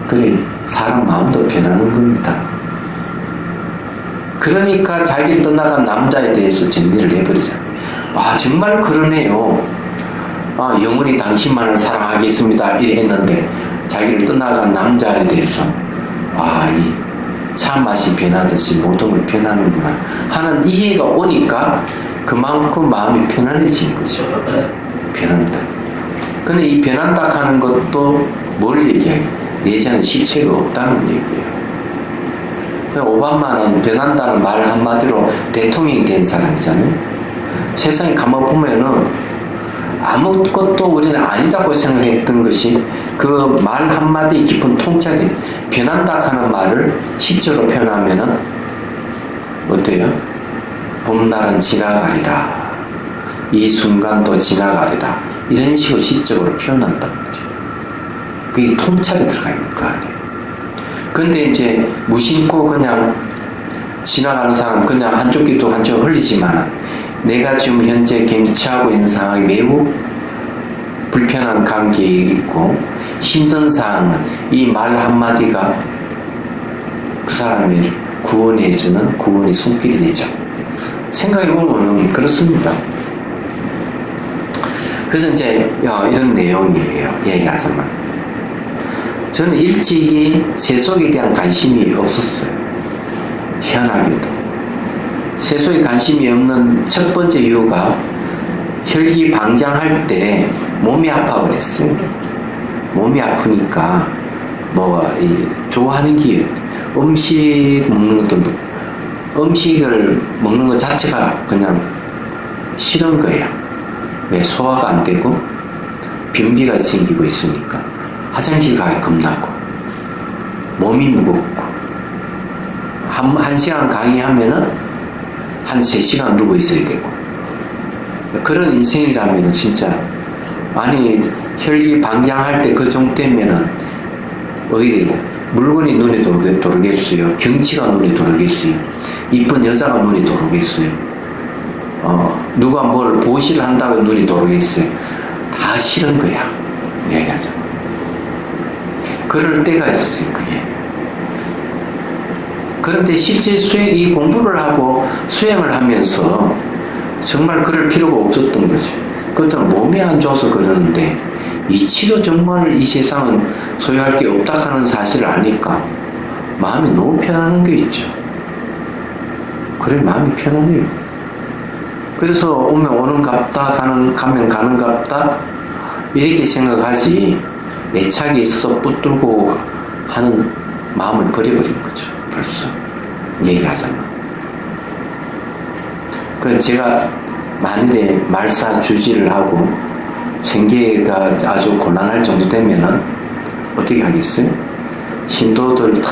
그래, 사람 마음도 변하는 겁니다. 그러니까 자기 떠나간 남자에 대해서 정리를 해버리잖아요. 아, 정말 그러네요. 아, 영원히 당신만을 사랑하겠습니다. 이랬는데 자기를 떠나간 남자에 대해서 이 차 맛이 변하듯이 모든 걸 변하는구나 하는 이해가 오니까 그만큼 마음이 편안해지는 거죠. 변한다. 근데 이 변한다 하는 것도 뭘 얘기해요? 내지 않은 실체가 없다는 얘기예요. 오바마는 변한다는 말 한마디로 대통령이 된 사람이잖아요. 세상에 가만 보면은 아무것도 우리는 아니다고 생각했던 것이 그 말 한마디 깊은 통찰이 변한다 하는 말을 시적으로 표현하면은 어때요? 봄날은 지나가리라. 이 순간도 지나가리라. 이런 식으로 시적으로 표현한단 말이에요. 그게 통찰이 들어가 있는 거 아니에요. 근데 이제 무심코 그냥 지나가는 사람 그냥 한쪽 귀도 한쪽 흘리지만 내가 지금 현재 경치하고 있는 상황이 매우 불편한 관계에 있고 힘든 상황은 이 말 한마디가 그 사람을 구원해주는 구원의 손길이 되죠. 생각해보면 그렇습니다. 그래서 이제 이런 내용이에요. 얘기하자면 저는 일찍이 세속에 대한 관심이 없었어요. 희한하게도 세속에 관심이 없는 첫 번째 이유가 혈기 방장할 때 몸이 아파버렸어요. 몸이 아프니까 좋아하는 게 음식 먹는 것도 음식을 먹는 것 자체가 그냥 싫은 거예요. 왜? 소화가 안 되고 변비가 생기고 있으니까 화장실 가기 겁나고 몸이 무겁고 한 시간 강의하면은 한 3시간 누워 있어야 되고 그런 인생이라면 진짜 아니 혈기 방장할 때 그 정도 되면은 어디 물건이 눈에 들어오겠어요. 경치가 눈에 들어오겠어요. 이쁜 여자가 눈에 들어오겠어요. 누가 뭘 보시를 한다고 눈이 들어오겠어요. 다 싫은 거야. 얘기하자. 그럴 때가 있어요. 그게. 그런데 실제 이 공부를 하고 수행을 하면서 정말 그럴 필요가 없었던 거죠. 그것도 몸이 안 좋아서 그러는데 이 치료 정말 이 세상은 소유할 게 없다 하는 사실을 아니까 마음이 너무 편안한 게 있죠. 그래 마음이 편안해요. 그래서 오면 오는갑다 가면 가는갑다 이렇게 생각하지 애착이 있어서 붙들고 하는 마음을 버려버린 거죠. 벌써 얘기하자면. 그래서 제가 만일에 말사주지를 하고 생계가 아주 곤란할 정도 되면은 어떻게 하겠어요? 신도들 다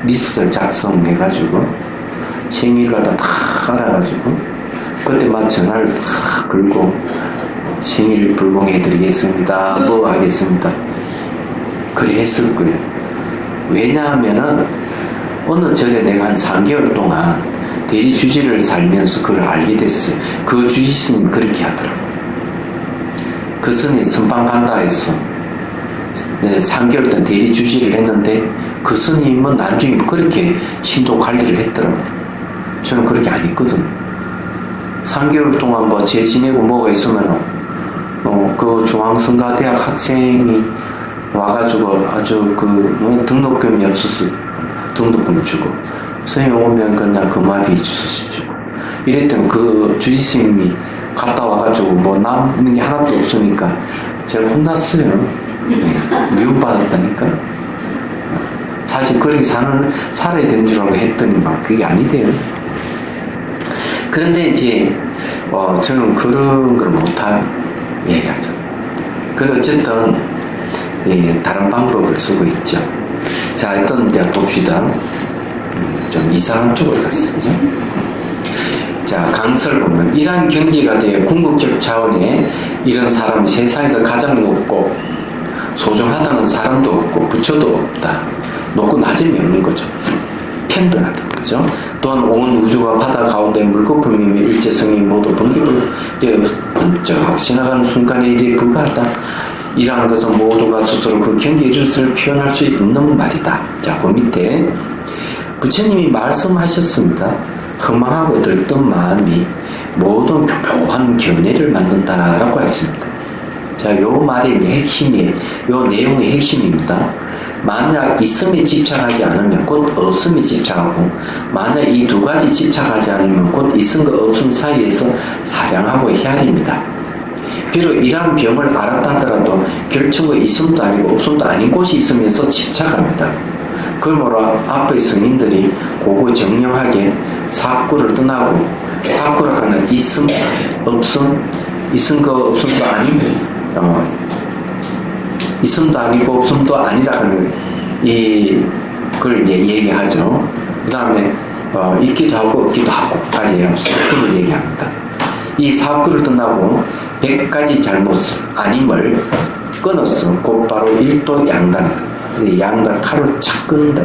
리스트를 작성해가지고 생일마다 다 알아가지고 그때마다 전화를 다 걸고 생일 불공해드리겠습니다. 뭐 하겠습니다. 그래 했을 거예요. 왜냐하면은 어느 절에 내가 한 3개월 동안 대리주지를 살면서 그걸 알게 됐어요. 그 주지스님 그렇게 하더라고요. 그 스님 선방 간다 해서 3개월 동안 대리주지를 했는데 그 스님은 나중에 그렇게 신도 관리를 했더라고요. 저는 그렇게 안 했거든요. 3개월 동안 뭐 제 지내고 뭐가 있으면은 그 중앙성가대학 학생이 와가지고 아주 등록금이 없어서 등록금 주고 선생님 오면 그냥 그 말이 주시고 이랬더니 그 주지스님이 갔다 와가지고 뭐 남는 게 하나도 없으니까 제가 혼났어요. 네, 미움받았다니까. 사실 그렇게 살아야 되는 줄 알고 했더니 막 그게 아니대요. 그런데 이제 저는 그런 걸 못하고 얘기하죠. 그래 어쨌든 다른 방법을 쓰고 있죠. 자, 일단 이제 봅시다. 좀 이상한 쪽으로 갔어요. 그죠? 자, 강서를 보면 이러한 경지가 되어 궁극적 차원에 이런 사람이 세상에서 가장 높고 소중하다는 사람도 없고 부처도 없다. 높고 낮음이 없는 거죠. 편변하다. 그죠? 또한 온 우주가 바다 가운데 물거품이며 일체성이 모두 번개를 번쩍하고 지나가는 순간에 일에 불과하다. 이러한 것은 모두가 스스로 그 경계에 이르렀을 표현할 수 있는 말이다. 자, 그 밑에 부처님이 말씀하셨습니다. 허망하고 들뜬 마음이 모든 교묘한 견해를 만든다라고 했습니다. 자, 요 말의 핵심이, 요 내용의 핵심입니다. 만약 있음에 집착하지 않으면 곧 없음에 집착하고, 만약 이 두 가지 집착하지 않으면 곧 있음과 없음 사이에서 사량하고 헤아립니다. 비록 이러한 병을 알았다 하더라도 결정과 있음도 아니고 없음도 아닌 곳이 있으면서 집착합니다. 그러므로 앞의 성인들이 고고 정령하게 사구를 떠나고 사구를 가는 있음, 없음, 있음과 없음도 아닌 있음도 아니고 없음도 아니라 하는 그걸 이제 얘기하죠. 그 다음에 있기도 하고 없기도 하고까지 사구를 얘기합니다. 이 사구를 떠나고 100가지 잘못을 아님을 끊었어. 곧바로 일도 양단, 양단 칼을 착 끊는다.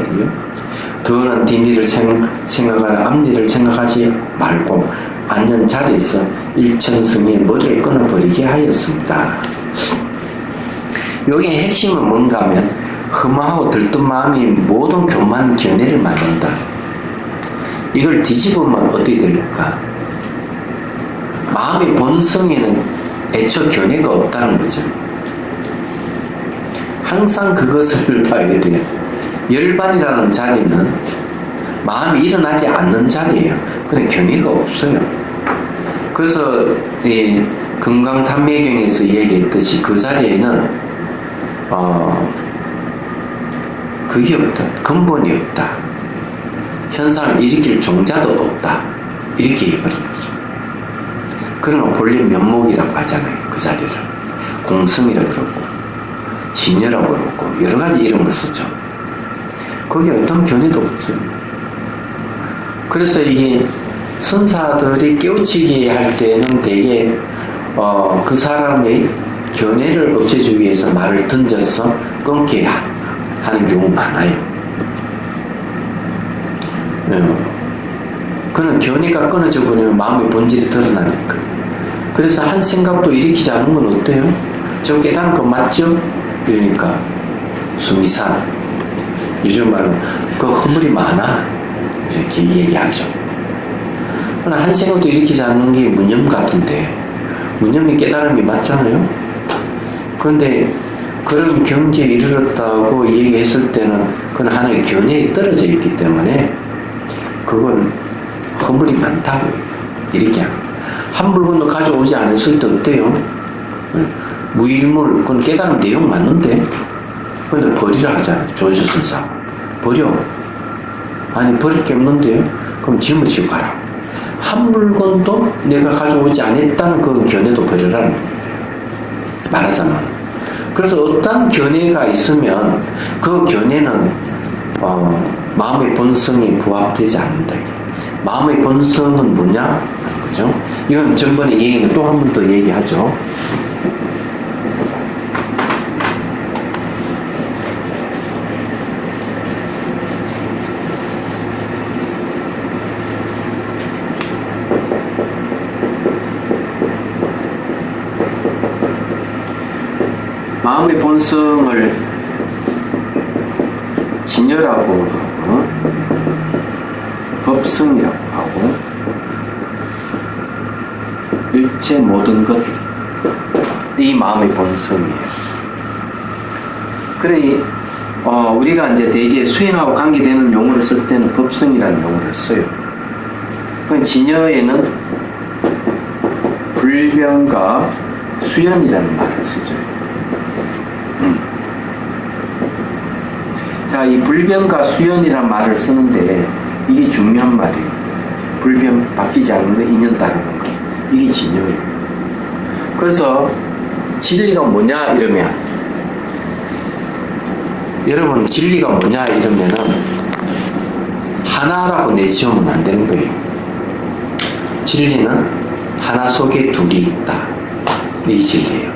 더는 뒷일을 생각하는 앞일을 생각하지 말고 앉은 자리에서 일천성의 머리를 끊어버리게 하였습니다. 여기의 핵심은 뭔가 하면 흠하고 들뜬 마음이 모든 교만 견해를 만든다. 이걸 뒤집으면 어떻게 될까? 마음의 본성에는 애초 견해가 없다는 거죠. 항상 그것을 봐야 돼요. 열반이라는 자리는 마음이 일어나지 않는 자리예요. 근데 견해가 없어요. 그래서 이 금강산매경에서 얘기했듯이 그 자리에는 그게 없다. 근본이 없다. 현상을 일으킬 종자도 없다. 이렇게 얘기해버린 거죠. 그러면 본래 면목이라고 하잖아요. 그 자리를. 공성이라고 그러고 진여라고 그러고 여러 가지 이름을 쓰죠. 거기에 어떤 견해도 없어요. 그래서 이게 선사들이 깨우치게 할 때는 되게 그 사람의 견해를 없애주기 위해서 말을 던져서 끊게 하는 경우가 많아요. 그는 견해가 끊어져 버리면 마음의 본질이 드러나니까. 그래서 한 생각도 일으키지 않은 건 어때요? 저 깨달은 거 맞죠? 그러니까 수미산, 요즘 말로 그 허물이 많아 이렇게 얘기하죠. 그러나 한 생각도 일으키지 않는 게 무념 같은데 무념이 깨달음이 맞잖아요. 그런데 그런 경지에 이르렀다고 얘기했을 때는 그건 하나의 견해에 떨어져 있기 때문에 그건 허물이 많다고 이렇게 합니다. 한 물건도 가져오지 않았을 때 어때요? 무일물, 그건 깨달은 내용 맞는데 근데 버리라 하잖아요. 조주선사 버려. 아니 버릴 게 없는데요? 그럼 짐을 지고 가라. 한 물건도 내가 가져오지 않았다는 그 견해도 버리라는 말하잖아. 그래서 어떤 견해가 있으면 그 견해는 마음의 본성이 부합되지 않는다. 마음의 본성은 뭐냐? 그죠? 이건 전번에 얘기했는데 또 한 번 더 얘기하죠. 마음의 본성을 진여라고 하고 법성이라고 하고 일체 모든 것, 이 마음의 본성이에요. 그래 우리가 이제 대개 수행하고 관계되는 용어를 쓸 때는 법성이라는 용어를 써요. 그 진여에는 불변과 수연이라는 말을 쓰죠. 자, 이 불변과 수연이라는 말을 쓰는데 이게 중요한 말이에요. 불변 바뀌지 않는 거 인연 따르는 거. 이게 진영이에요. 그래서 진리가 뭐냐 이러면, 여러분 진리가 뭐냐 이러면은 하나라고 내지으면 안 되는 거예요. 진리는 하나 속에 둘이 있다. 이게 진리예요.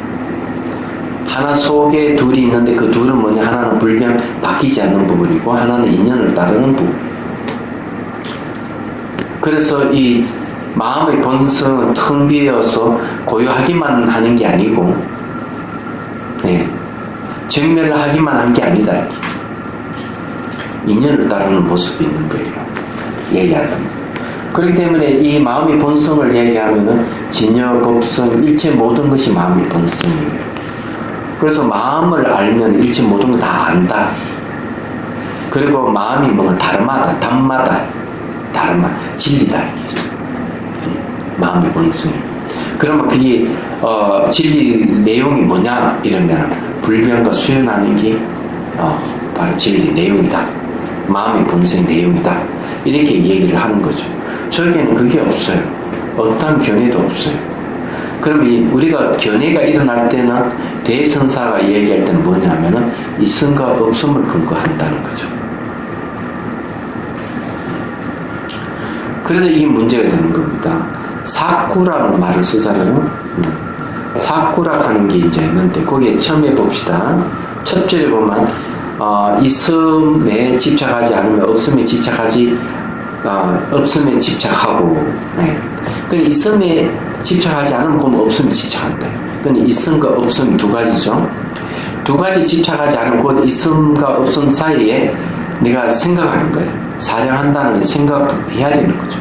하나 속에 둘이 있는데 그 둘은 뭐냐? 하나는 불변 바뀌지 않는 부분이고 하나는 인연을 따르는 부분. 그래서 이 마음의 본성은 텅 비어서 고요하기만 하는 게 아니고, 정멸하기만 한 게 아니다. 인연을 따르는 모습이 있는 거예요. 얘기하자면. 그렇기 때문에 이 마음의 본성을 얘기하면은 진여, 법성, 일체 모든 것이 마음의 본성이에요. 그래서 마음을 알면 일체 모든 걸 다 안다. 그리고 마음이 뭔가 다르마다, 담마다, 다르마, 진리다. 마음의 본성이. 그러면 그게 진리 내용이 뭐냐 이러면 불변과 수연하는 게 바로 진리 내용이다. 마음의 본성의 내용이다. 이렇게 얘기를 하는 거죠. 저에게는 그게 없어요. 어떤 견해도 없어요. 그럼 우리가 견해가 일어날 때는 대선사가 얘기할 때는 뭐냐면은 있음과 없음을 근거한다는 거죠. 그래서 이게 문제가 되는 겁니다. 사쿠라는 말을 쓰잖아요. 사쿠라 하는 게 이제 있는데 거기에 처음에 봅시다. 첫 절에 보면 있음에 집착하지 않으면 없음에 없음에 집착하고, 그러니까 있음에 집착하지 않으면 그럼 없음에 집착한다. 그러니까 있음과 없음 두 가지죠. 두 가지 집착하지 않으면 곧 있음과 없음 사이에 내가 생각하는 거예요. 사령한다는 생각해야 되는 거죠.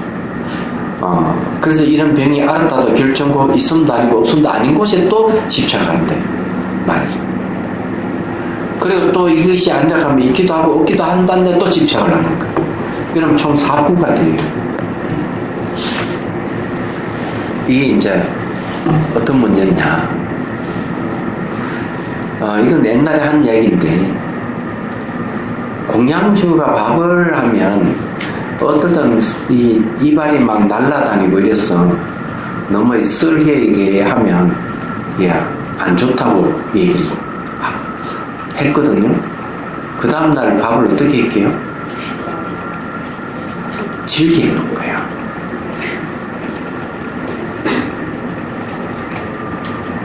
그래서 이런 병이 알았다도 결정고 있음도 아니고 없음도 아닌 곳에 또 집착한다 말이죠. 그리고 또 이것이 아니라 하면 있기도 하고 없기도 한다는데 또 집착을 하는 거예요. 그럼 총 4구가 돼요. 이게 이제 어떤 문제냐. 이건 옛날에 한 얘기인데, 공양주가 밥을 하면 어떨 때는 이발이 막 날아다니고 이래서 너무 쓸게 하면 안 좋다고 얘기를 했거든요. 그 다음날 밥을 어떻게 할게요? 질게 해놓은 거예요.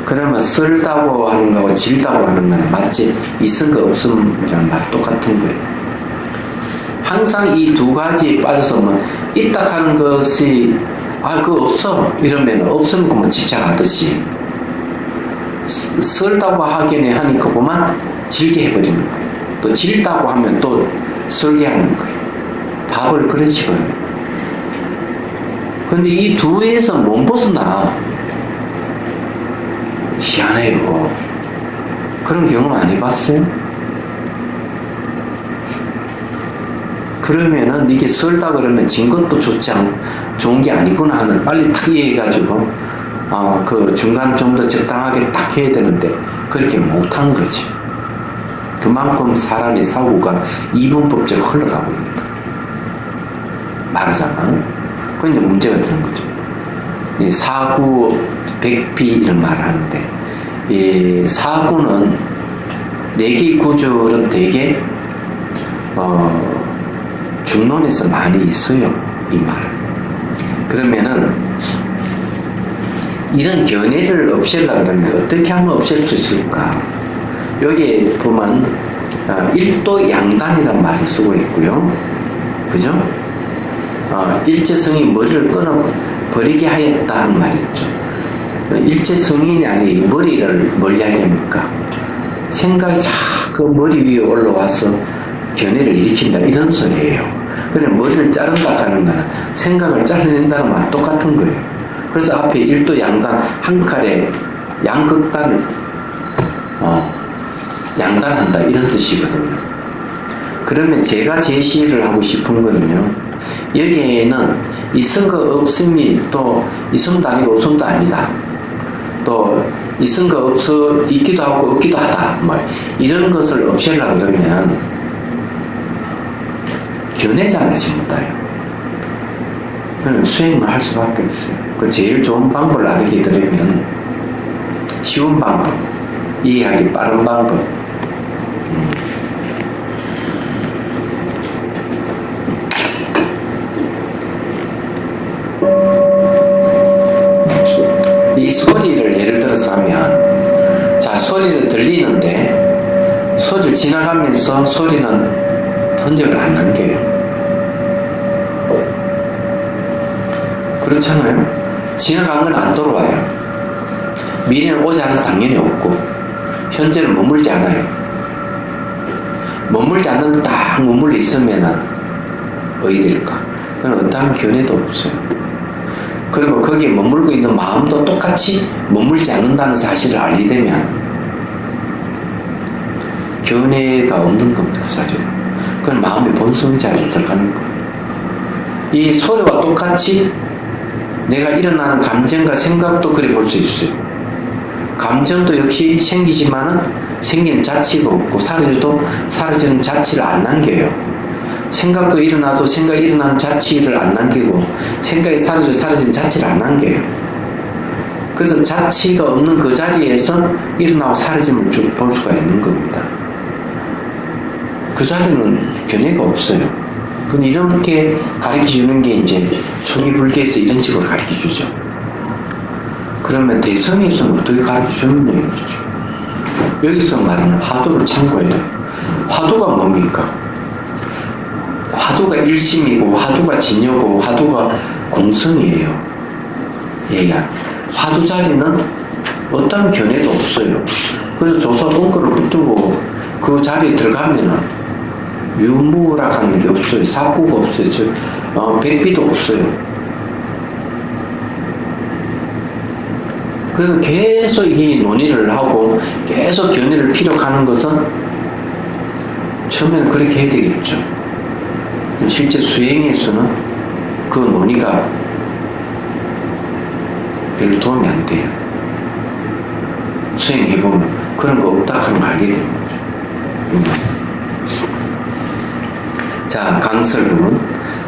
그러면 쓸다고 하는 거하고 질다고 하는 거는 마치 있음 거 없음이라는 말 똑같은 거예요. 항상 이 두 가지에 빠져서 있다 하는 것이 그거 없어 이러면 없으면 그만 집착하듯이 쓸다고 하기는 하니까 그만 질게 해버리는 거예요. 또 질다고 하면 또 쓸게 하는 거예요. 밥을 그렇지 그러면. 근데 이 두에서 못 벗어나. 희한해요. 그런 경험 안 해봤어요? 그러면은 이게 쓸다 그러면 진 것도 좋은 게 아니구나 하는 빨리 탁 이해해가지고 그 중간 좀 더 적당하게 딱 해야 되는데 그렇게 못한 거지. 그만큼 사람의 사고가 이분법적으로 흘러가고 있는 거예요. 말하자면 그건 이제 문제가 되는 거죠. 이 사구 백비 이런 말을 하는데 이 사구는 4개 구절은 되게 중론에서 많이 있어요. 이 말. 그러면은 이런 견해를 없애려고 그러면 어떻게 하면 없앨 수 있을까? 여기에 보면 일도 양단이라는 말을 쓰고 있고요. 그죠? 일체성이 머리를 끊어 버리게 하였다는 말이죠. 일체성인이 아니 머리를 뭘 이야기합니까? 생각이 자꾸 머리 위에 올라와서 견해를 일으킨다 이런 소리예요. 그래 머리를 자른다 하는 거는 생각을 잘라낸다는 말 똑같은 거예요. 그래서 앞에 일도 양단 한 칼에 양극단을 양단한다 이런 뜻이거든요. 그러면 제가 제시를 하고 싶은 거는요. 여기에는 있음과 없음이 또 있음도 아니고 없음도 아니다. 또 있음과 없어 있기도 하고 없기도 하다. 이런 것을 없애려고 그러면 견해잖아요, 전부 다요. 그럼 수행을 할 수밖에 없어요. 그 제일 좋은 방법을 알게 되면 쉬운 방법, 이해하기 빠른 방법. 이 소리를 예를 들어서 하면, 자, 소리를 들리는데 소리를 지나가면서 소리는 흔적을 안 남겨요. 그렇잖아요. 지나간 건 안 돌아와요. 미래는 오지 않아서 당연히 없고 현재는 머물지 않아요. 머물지 않는데 딱 머물러 있으면 어디될까? 그건 어떠한 견해도 없어요. 그리고 거기에 머물고 있는 마음도 똑같이 머물지 않는다는 사실을 알게 되면 견해가 없는 겁니다. 사실 그건 마음의 본성 자리에 들어가는 거예요. 이 소리와 똑같이 내가 일어나는 감정과 생각도 그래 볼 수 있어요. 감정도 역시 생기지만은 생기는 자체가 없고 사라져도 사라지는 자체를 안 남겨요. 생각도 일어나도 생각이 일어나는 자체를 안 남기고 생각이 사라져도 사라지는 자체를 안 남겨요. 그래서 자체가 없는 그 자리에서 일어나고 사라짐을 쭉 볼 수가 있는 겁니다. 그 자리는 견해가 없어요. 그건 이렇게 가르쳐 주는 게 이제 초기 불교에서 이런 식으로 가르쳐 주죠. 그러면 대성에서는 어떻게 가르쳐 주느냐 이거죠. 여기서 말하는 화두를 참고해야 돼요. 화두가 뭡니까? 화두가 일심이고 화두가 진여고 화두가 공성이에요. 얘야. 화두 자리는 어떤 견해도 없어요. 그래서 조사 본거를 붙들고 그 자리에 들어가면은 유무라고 게 없어요. 사고가 없어요. 백비도 없어요. 그래서 계속 이 논의를 하고 계속 견해를 피력하는 것은 처음에는 그렇게 해야 되겠죠. 실제 수행에서는 그 논의가 별로 도움이 안 돼요. 수행해보면 그런 거 없다 하는 걸 알게 되는 거죠. 자, 강설부는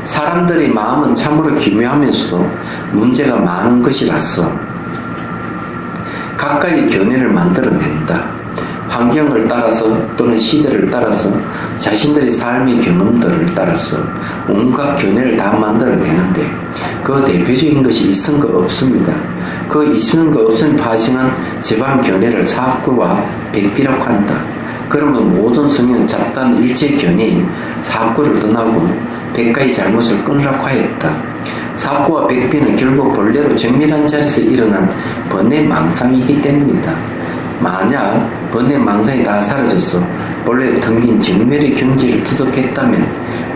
사람들의 마음은 참으로 기묘하면서도 문제가 많은 것이라서 각각의 견해를 만들어낸다. 환경을 따라서 또는 시대를 따라서 자신들의 삶의 경험들을 따라서 온갖 견해를 다 만들어내는데 그 대표적인 것이 있은 거 없습니다. 그 있는 거 없음 파생한 제방 견해를 사학구와 백비라고 한다. 그러면 모든 성인은 잡다한 일체 견해인 사학구를 떠나고 백가의 잘못을 끊으라고 하였다. 사학구와 백비는 결국 본래로 정밀한 자리에서 일어난 번뇌 망상이기 때문이다. 만약 번뇌 망상이 다 사라져서 본래 텅빈 정멸의 경지를 터득했다면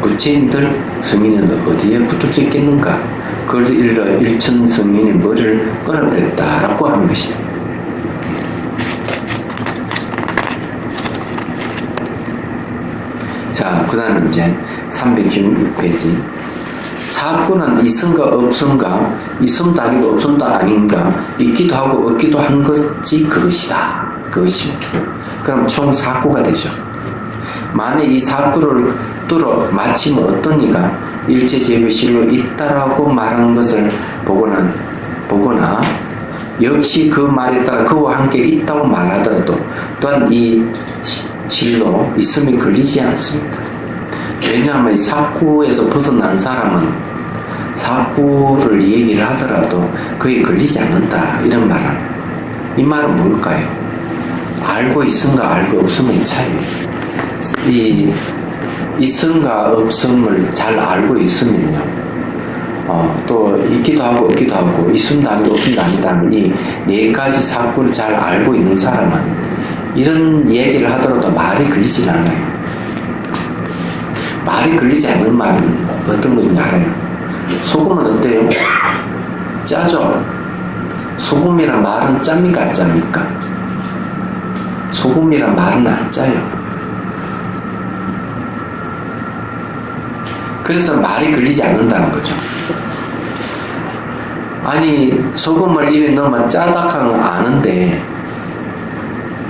부처인들 성인은 어디에 붙을 수 있겠는가? 그래서 일천 성인의 머리를 끊어버렸다라고 하는 것이다. 자, 그 다음에 이제 316페이지. 사학구는 있음과 없음과 있음도 아니고 없음도 아닌가, 있기도 하고 없기도 한 것이 그것이다. 그것입니다. 그럼 총 사학구가 되죠. 만약 이 사학구를 뚫어 마치면 어떤 이가 일체제별실로 있다라고 말하는 것을 보거나 역시 그 말에 따라 그와 함께 있다고 말하더라도 또한 이 실로 있음이 걸리지 않습니다. 왜냐하면 사구에서 벗어난 사람은 사구를 얘기를 하더라도 그에 걸리지 않는다 이런 말은 이 말은 뭘까요? 알고 있음과 알고 없음의 차이. 이 있음과 없음을 잘 알고 있으면요 또 있기도 하고 없기도 하고 있음도 아니고 없음도 아니다 이 네 가지 사구를 잘 알고 있는 사람은 이런 얘기를 하더라도 말이 걸리지 않아요. 말이 걸리지 않는 말은 어떤 건지 알아요. 소금은 어때요? 짜죠? 소금이란 말은 짭니까 안 짭니까? 소금이란 말은 안 짜요. 그래서 말이 걸리지 않는다는 거죠. 아니 소금을 입에 넣으면 짜다한 건 아는데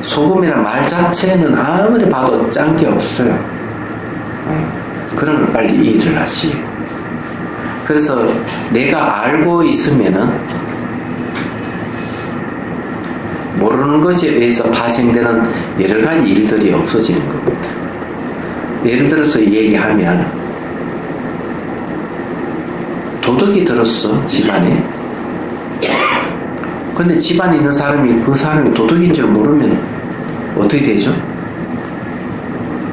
소금이란 말 자체는 아무리 봐도 짠 게 없어요. 그러면 빨리 이해를 하시고 그래서 내가 알고 있으면은 모르는 것에 의해서 발생되는 여러 가지 일들이 없어지는 거거든. 예를 들어서 얘기하면 도둑이 들었어, 집안에. 근데 집안에 있는 사람이 그 사람이 도둑인 줄 모르면 어떻게 되죠?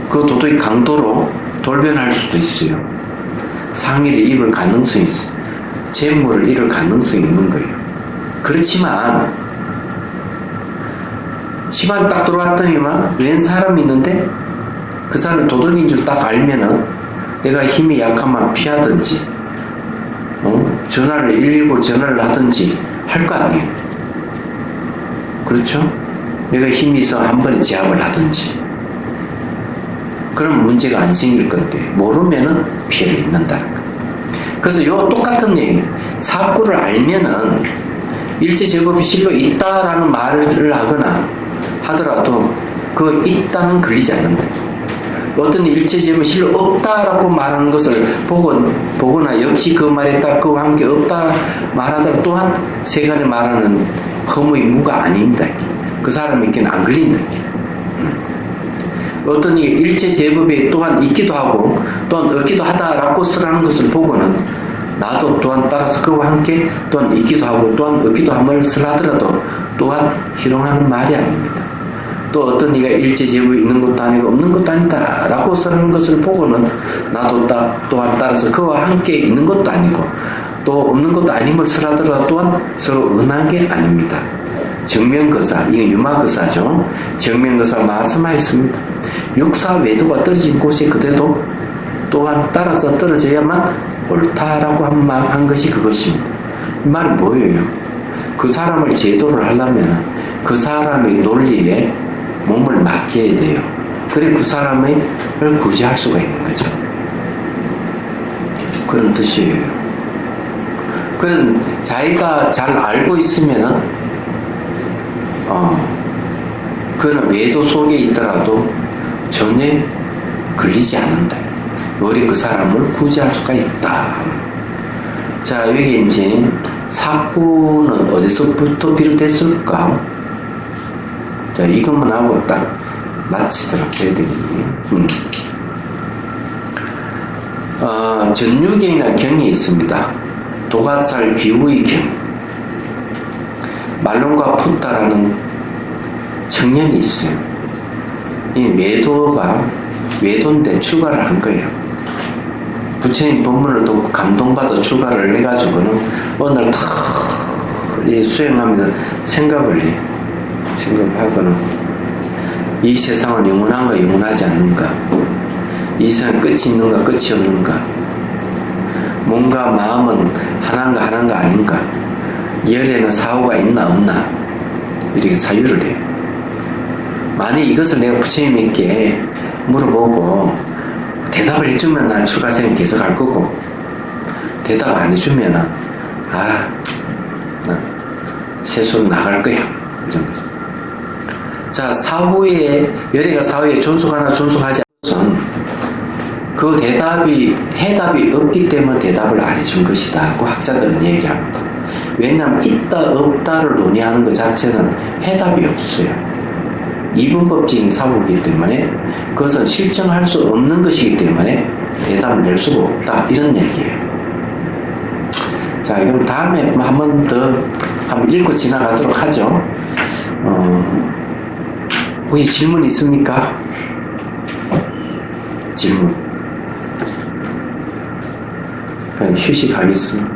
그 도둑이 강도로 돌변할 수도 있어요. 상의를 입을 가능성이 있어요. 재물을 잃을 가능성이 있는 거예요. 그렇지만 집안에 딱 들어왔더니만 웬 사람이 있는데 그 사람이 도둑인 줄 딱 알면은 내가 힘이 약하면 피하든지 전화를 119 전화를 하든지 할 거 아니에요. 그렇죠? 내가 힘이 있어 한 번에 제압을 하든지 그럼 문제가 안 생길 건데 모르면은 피해를 입는다는 거. 그래서 요 똑같은 얘기, 사고를 알면은 일제제법이 실로 있다라는 말을 하거나 하더라도 그 있다는 걸리지 않는다. 어떤 일체제법이 실로 없다라고 말하는 것을 보거나 역시 그 말에 따라 그와 함께 없다 말하더라도 또한 세간에 말하는 허무의 무가 아닙니다. 그 사람에게는 안 걸린다. 어떤 일체제법이 또한 있기도 하고 또한 없기도 하다라고 쓰라는 것을 보고는 나도 또한 따라서 그와 함께 또한 있기도 하고 또한 없기도 함을 쓰라더라도 또한 희롱하는 말이 아닙니다. 또 어떤 이가 일체제법이 있는 것도 아니고 없는 것도 아니다 라고 쓰라는 것을 보고는 나도 또한 따라서 그와 함께 있는 것도 아니고 또 없는 것도 아님을 쓰라더라도 또한 서로 은한 게 아닙니다. 정면거사, 이게 유마거사죠. 정면거사 말씀하였습니다. 육사 외도가 떨어진 곳에 그대도 또한 따라서 떨어져야만 옳다라고 한 것이 그것입니다. 이 말이 뭐예요? 그 사람을 제도를 하려면 그 사람의 논리에 몸을 맡겨야 돼요. 그래 그 사람을 구제할 수가 있는 거죠. 그런 뜻이에요. 그래서 자기가 잘 알고 있으면은 그는 외도 속에 있더라도 전혀 걸리지 않는다. 우리 그 사람을 구제할 수가 있다. 자, 여기 이제 사고는 어디서부터 비롯됐을까? 자, 이것만 하고 딱 마치도록 해야 되겠네요. 전유경이라는 경이 있습니다. 도가살 비우의 경. 말론과 푸타라는 청년이 있어요. 이 외도인데 출가를 한 거예요. 부처님 법문을 듣고 감동받아 출가를 해가지고는 어느 날 탁 수행하면서 생각을 해요. 생각을 하고는 이 세상은 영원한가 영원하지 않는가, 이 세상에 끝이 있는가 끝이 없는가, 뭔가 마음은 하나인가 아닌가, 열에는 사후가 있나 없나, 이렇게 사유를 해요. 만약 이것을 내가 부처님께 물어보고 대답을 해주면 난 출가생이 계속 할 거고, 대답 안 해주면은 나 세수로 나갈 거야, 이런 거죠. 자, 사후에 열애가 사후에 존속하나 존속하지 않고선 그 해답이 없기 때문에 대답을 안 해준 것이다고 학자들은 얘기합니다. 왜냐하면 있다 없다를 논의하는 것 자체는 해답이 없어요. 이분법적인 사고이기 때문에 그것은 실증할 수 없는 것이기 때문에 대답을 낼 수가 없다, 이런 얘기예요. 자, 그럼 다음에 한 번 더 한번 읽고 지나가도록 하죠. 혹시 질문 있습니까? 질문. 그냥 휴식하겠습니다.